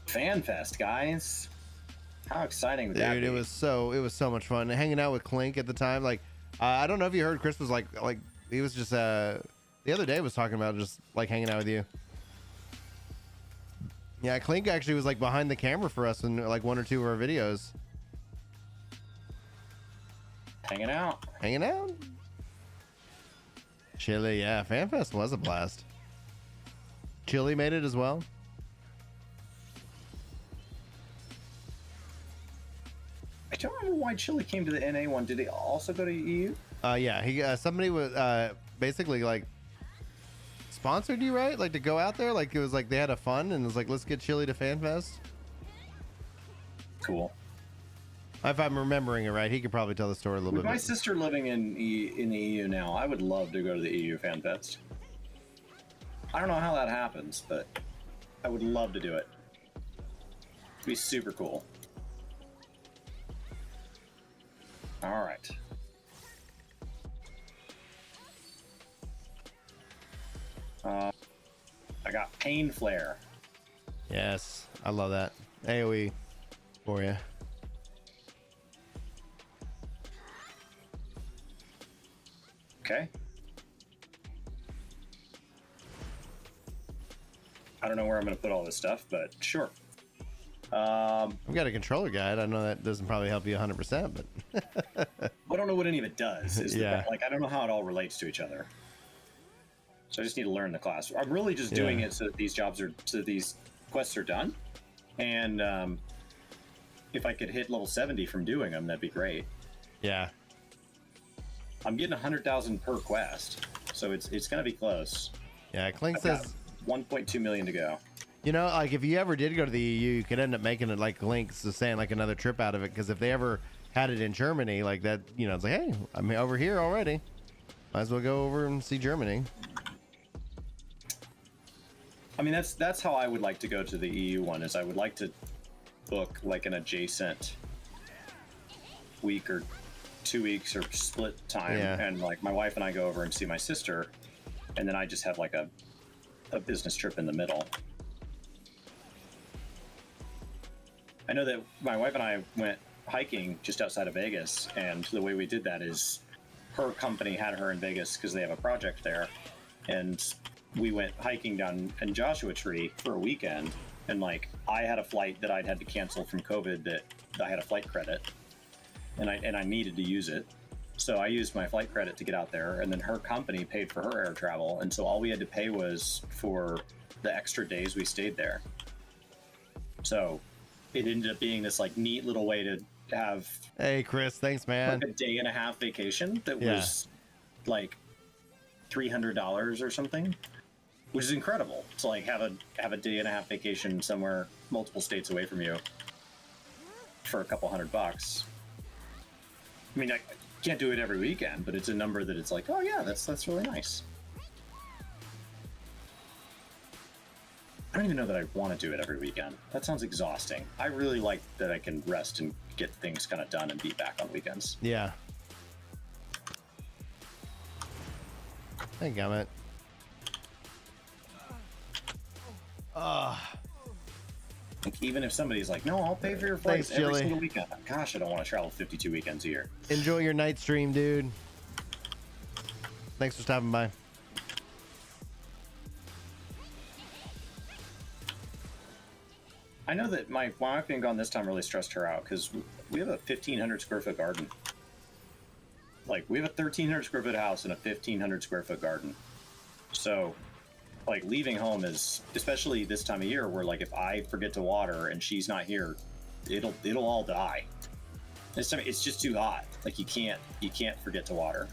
FanFest, guys! How exciting would that be? It was so much fun hanging out with Clink at the time. Like, I don't know if you heard, Chris was like he was just the other day was talking about just like hanging out with you. Yeah, Clink actually was like behind the camera for us in like 1 or 2 of our videos. Hanging out. Chili, yeah, FanFest was a blast. Chili made it as well. I don't remember why Chili came to the NA one. Did he also go to EU? Yeah, he somebody was basically like sponsored you, right? Like to go out there. Like it was like they had a fun and it was like, let's get Chili to FanFest. Cool. If I'm remembering it right, he could probably tell the story a little bit. My sister living in the EU now, I would love to go to the EU FanFest. I don't know how that happens, but I would love to do it. It'd be super cool. All right. I got Pain Flare. Yes, I love that. AoE for you. Okay. I don't know where I'm going to put all this stuff, but sure. I've got a controller guide. I know that doesn't probably help you 100%, but I don't know what any of it does. Yeah. Like, I don't know how it all relates to each other. So I just need to learn the class. I'm really just doing it so that these quests are done. And if I could hit level 70 from doing them, that'd be great. Yeah. I'm getting 100,000 per quest, so it's going to be close. Yeah, Clink I've says got 1.2 million to go. You know, like if you ever did go to the EU, you could end up making it like Link's saying like another trip out of it. Because if they ever had it in Germany, like that, you know, it's like, hey, I'm over here already. Might as well go over and see Germany. I mean, that's how I would like to go to the EU one. Is I would like to book like an adjacent week or 2 weeks or split time, and like my wife and I go over and see my sister, and then I just have like a business trip in the middle. I know that my wife and I went hiking just outside of Vegas, and the way we did that is her company had her in Vegas because they have a project there, and we went hiking down in Joshua Tree for a weekend, and like I had a flight that I'd had to cancel from COVID that I had a flight credit, and I needed to use it, so I used my flight credit to get out there, and then her company paid for her air travel, and so all we had to pay was for the extra days we stayed there. So it ended up being this like neat little way to have. Hey Chris, thanks man. Like a day and a half vacation that was like $300 or something, which is incredible. To like have a day and a half vacation somewhere multiple states away from you for a couple $100. I mean, I can't do it every weekend, but it's a number that it's like, oh yeah, that's really nice. don't even know that I want to do it every weekend. That sounds exhausting. I really like that I can rest and get things kind of done and be back on weekends. Yeah. Hey, gummit. Like, even if somebody's like, no, I'll pay for your flights every Jilly. single weekend. Gosh, I don't want to travel 52 weekends a year. Enjoy your night stream, dude. Thanks for stopping by. I know that my wife being gone this time really stressed her out because we have a 1,500 square foot garden. Like, we have a 1,300 square foot house and a 1,500 square foot garden. So, like, leaving home is, especially this time of year, where like if I forget to water and she's not here, it'll all die. This time it's just too hot. Like, you can't forget to water.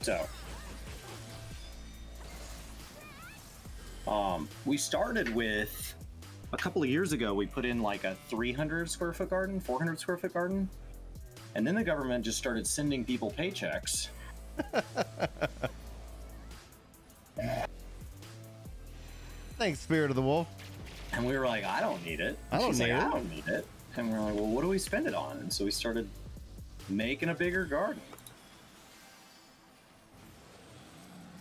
So, we started with, a couple of years ago, we put in like a 300 square foot garden, 400 square foot garden. And then the government just started sending people paychecks. Thanks, Spirit of the Wolf. And we were like, I don't need it. I don't need it. And we're like, well, what do we spend it on? And so we started making a bigger garden.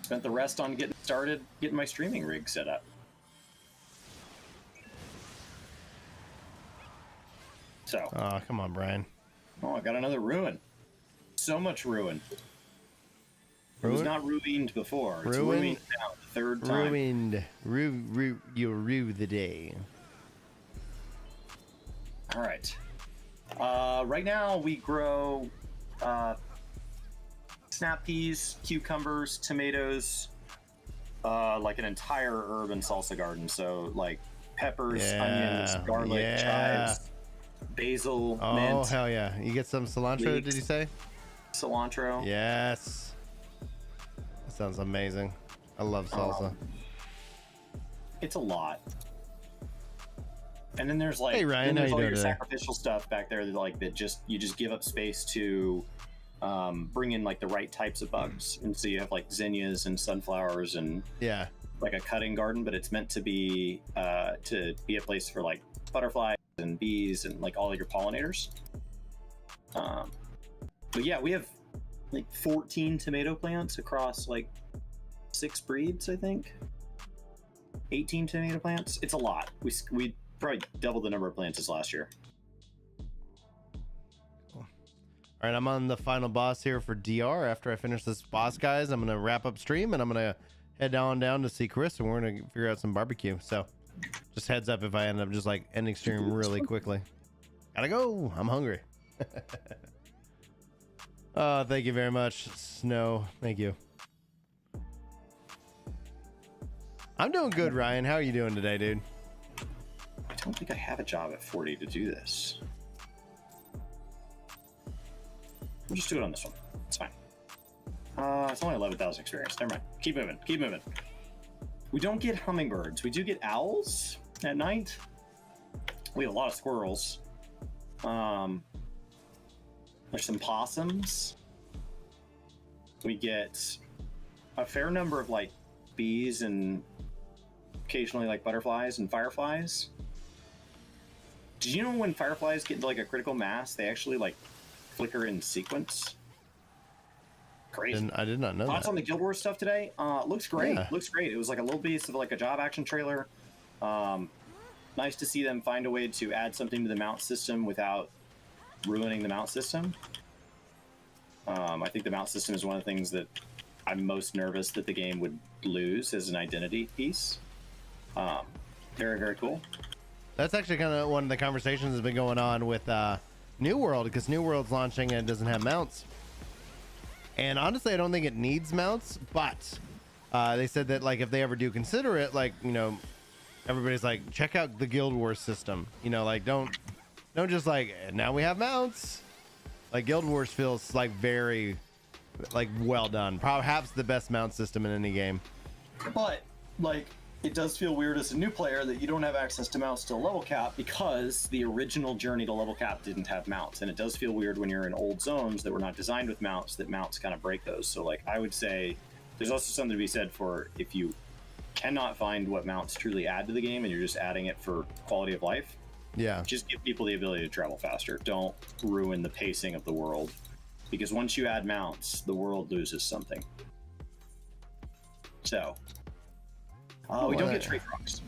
Spent the rest on getting my streaming rig set up. So. Oh, come on, Brian. Oh, I got another ruin. So much ruin. It was not ruined before. It's ruined now, the third time. Ruined. You rue the day. All right. Right now we grow snap peas, cucumbers, tomatoes, like an entire herb and salsa garden. So like peppers, onions, garlic, chives, basil, mint. Oh, hell yeah. You get some cilantro, leeks, did you say? Cilantro. Yes. That sounds amazing. I love salsa. It's a lot. And then there's like, hey Ryan, then there's how all you your doing today? sacrificial stuff back there that like that you just give up space to bring in like the right types of bugs. And so you have like zinnias and sunflowers and like a cutting garden, but it's meant to be a place for like butterflies and bees and like all of your pollinators. But yeah, we have like 14 tomato plants across like 6 breeds, I think. 18 tomato plants. It's a lot. We probably doubled the number of plants as last year. All right, I'm on the final boss here for DR. After I finish this boss, guys, I'm gonna wrap up stream and I'm gonna head on down to see Chris and we're gonna figure out some barbecue. So just heads up if I end up just like ending stream really quickly. Gotta go. I'm hungry. Oh, thank you very much, Snow. Thank you. I'm doing good, Ryan. How are you doing today, dude? I don't think I have a job at 40 to do this. We'll just do it on this one. It's fine. It's only 11,000 experience. Never mind. Keep moving. Keep moving. We don't get hummingbirds. We do get owls at night. We have a lot of squirrels. There's some possums. We get a fair number of like bees and occasionally like butterflies and fireflies. Did you know when fireflies get into like a critical mass, they actually like flicker in sequence? Crazy. I did not know Thoughts that. on the Guild Wars stuff today? Looks great. Yeah. Looks great. It was like a little piece of like a job action trailer. Nice to see them find a way to add something to the mount system without ruining the mount system. I think the mount system is one of the things that I'm most nervous that the game would lose as an identity piece. Very, very cool. That's actually kind of one of the conversations that's been going on with New World, because New World's launching and it doesn't have mounts. And honestly, I don't think it needs mounts, but they said that like if they ever do consider it, like, you know, everybody's like, check out the Guild Wars system. You know, like don't just like, now we have mounts. Like Guild Wars feels like very like well done. Perhaps the best mount system in any game. But like, it does feel weird as a new player that you don't have access to mounts to level cap because the original journey to level cap didn't have mounts. And it does feel weird when you're in old zones that were not designed with mounts, that mounts kind of break those. So like, I would say There's also something to be said for if you cannot find what mounts truly add to the game and you're just adding it for quality of life. Yeah. Just give people the ability to travel faster. Don't ruin the pacing of the world. Because once you add mounts, the world loses something. So, we don't get tree frogs.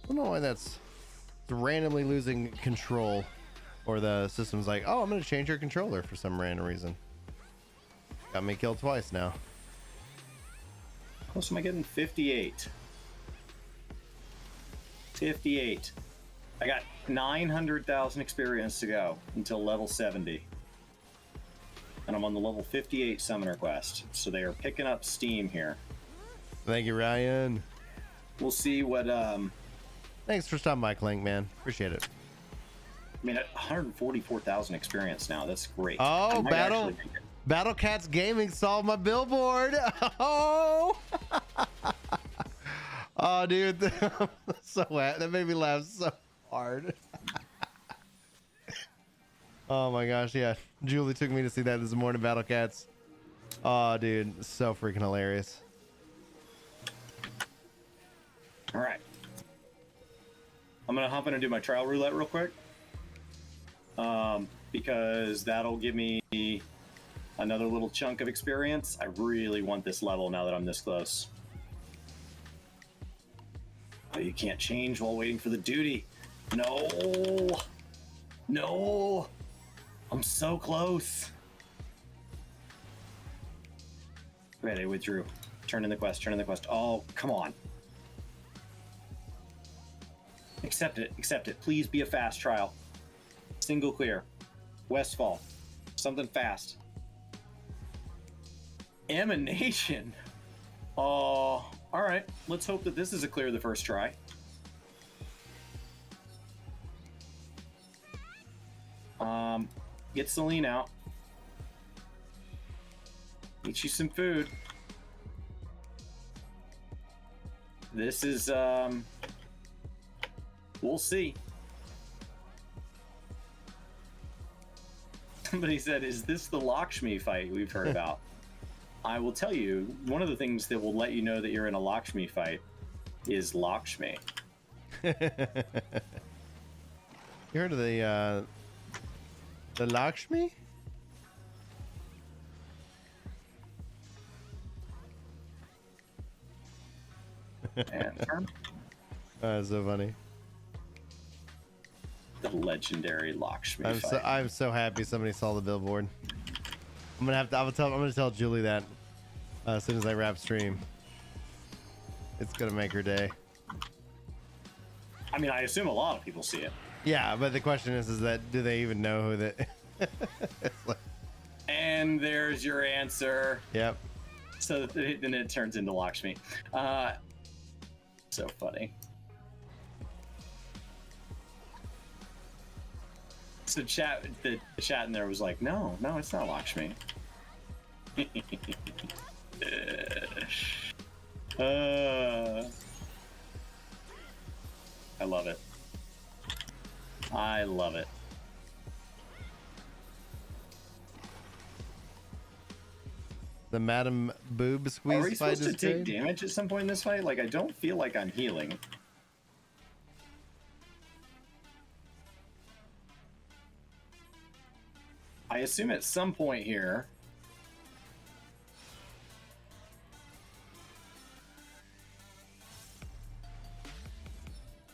I don't know why that's randomly losing control, or the system's like, oh, I'm going to change your controller for some random reason. Got me killed twice now. How close am I getting? 58. 58. I got 900,000 experience to go until level 70. And I'm on the level 58 summoner quest. So they are picking up steam here. Thank you, Ryan. We'll see what... Thanks for stopping by, Clink, Man. Appreciate it. I mean, at 144,000 experience now. That's great. Oh, Battle Cats Gaming solved my billboard. Oh, oh, dude, so that made me laugh so hard. Oh my gosh, yeah. Julie took me to see that this morning, Battle Cats. Oh, dude, so freaking hilarious. All right. I'm gonna hop in and do my trial roulette real quick, because that'll give me another little chunk of experience. I really want this level now that I'm this close. Oh, you can't change while waiting for the duty. No, no, I'm so close. Right, I withdrew. Turn in the quest. Turn in the quest. Oh, come on. Accept it. Accept it. Please be a fast trial. Single clear. Westfall. Something fast. Emanation. Oh, all right. Let's hope that this is a clear the first try. Get Celine out. Get you some food. This is, we'll see. Somebody said, is this the Lakshmi fight we've heard about? I will tell you, one of the things that will let you know that you're in a Lakshmi fight is Lakshmi. You heard of the Lakshmi? Anthem? That's so funny. The legendary Lakshmi fight. I'm so happy somebody saw the billboard. I'm gonna tell Julie that as soon as I wrap stream. It's gonna make her day. I mean, I assume a lot of people see it. Yeah, but the question is that do they even know who that? And there's your answer. Yep. So then it turns into Lakshmi. So funny. So the chat in there was like, no, it's not Lakshmi. I love it. I love it. The Madam Boob Squeeze Are we fight supposed to is take great. damage at some point in this fight? Like, I don't feel like I'm healing. I assume at some point here...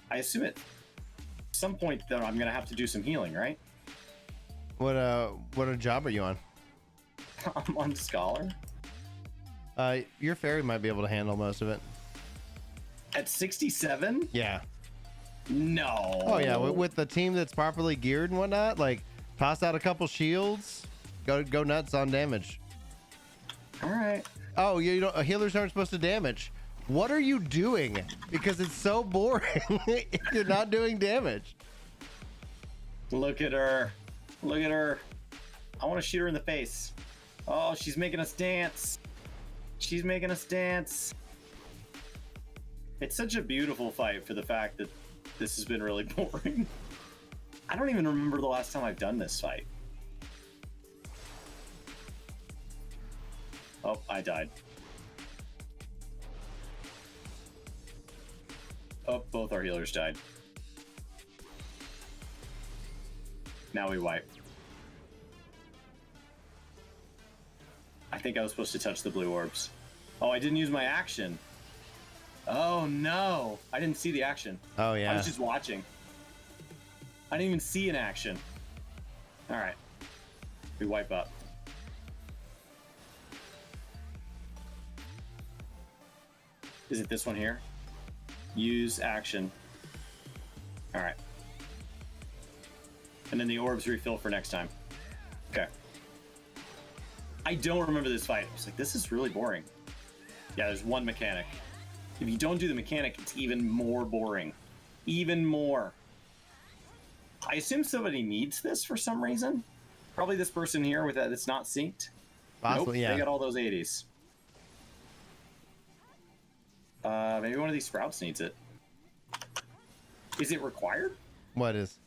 I assume at some point that I'm gonna have to do some healing, right? What a job are you on? I'm on Scholar. Your fairy might be able to handle most of it. At 67? Yeah. No. Oh yeah, with the team that's properly geared and whatnot, like toss out a couple shields, go nuts on damage. All right. Oh, healers aren't supposed to damage. What are you doing? Because it's so boring if you're not doing damage. Look at her. Look at her. I want to shoot her in the face. Oh, she's making us dance. She's making us dance. It's such a beautiful fight for the fact that this has been really boring. I don't even remember the last time I've done this fight. Oh, I died. Oh, both our healers died. Now we wipe. I think I was supposed to touch the blue orbs. Oh, I didn't use my action. Oh no, I didn't see the action. Oh yeah. I was just watching. I didn't even see an action. All right, we wipe up. Is it this one here? Use action. All right. And then the orbs refill for next time. Okay. I don't remember this fight. I was like, this is really boring. Yeah, there's one mechanic. If you don't do the mechanic, it's even more boring. Even more. I assume somebody needs this for some reason. Probably this person here with that that's not synced. Possibly, nope, yeah. They got all those 80s. Maybe one of these sprouts needs it. Is it required? What is?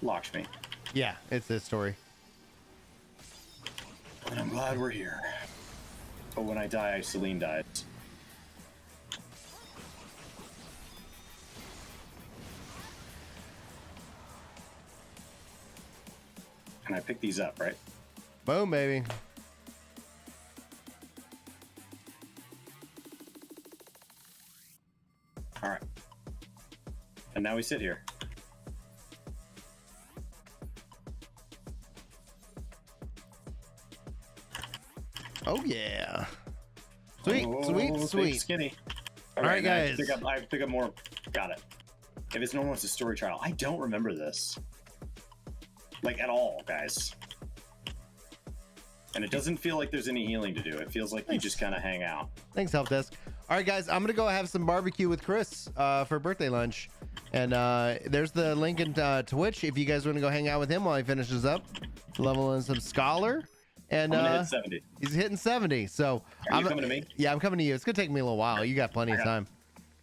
Lakshmi. Yeah, it's this story. And I'm glad we're here. But when I die, Celine dies. And I pick these up, right? Boom, baby. All right. And now we sit here. Oh yeah. Sweet, Oh, sweet, big sweet. Skinny. All right, now guys. I pick up more. Got it. If it's normal, it's a story trial. I don't remember this. Like, at all, guys. And it doesn't feel like there's any healing to do. It feels like you just kind of hang out. Thanks, Help Desk. All right, guys, I'm gonna go have some barbecue with Chris for birthday lunch, and there's the link in Twitch if you guys want to go hang out with him while he finishes up leveling some scholar. And I'm gonna hit 70. He's hitting 70. So Are you coming to me? Yeah, I'm coming to you. It's gonna take me a little while. You got plenty of time.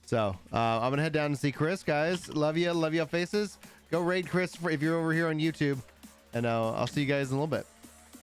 So I'm gonna head down and see Chris, guys. Love you, faces. Go raid Chris if you're over here on YouTube, and I'll see you guys in a little bit.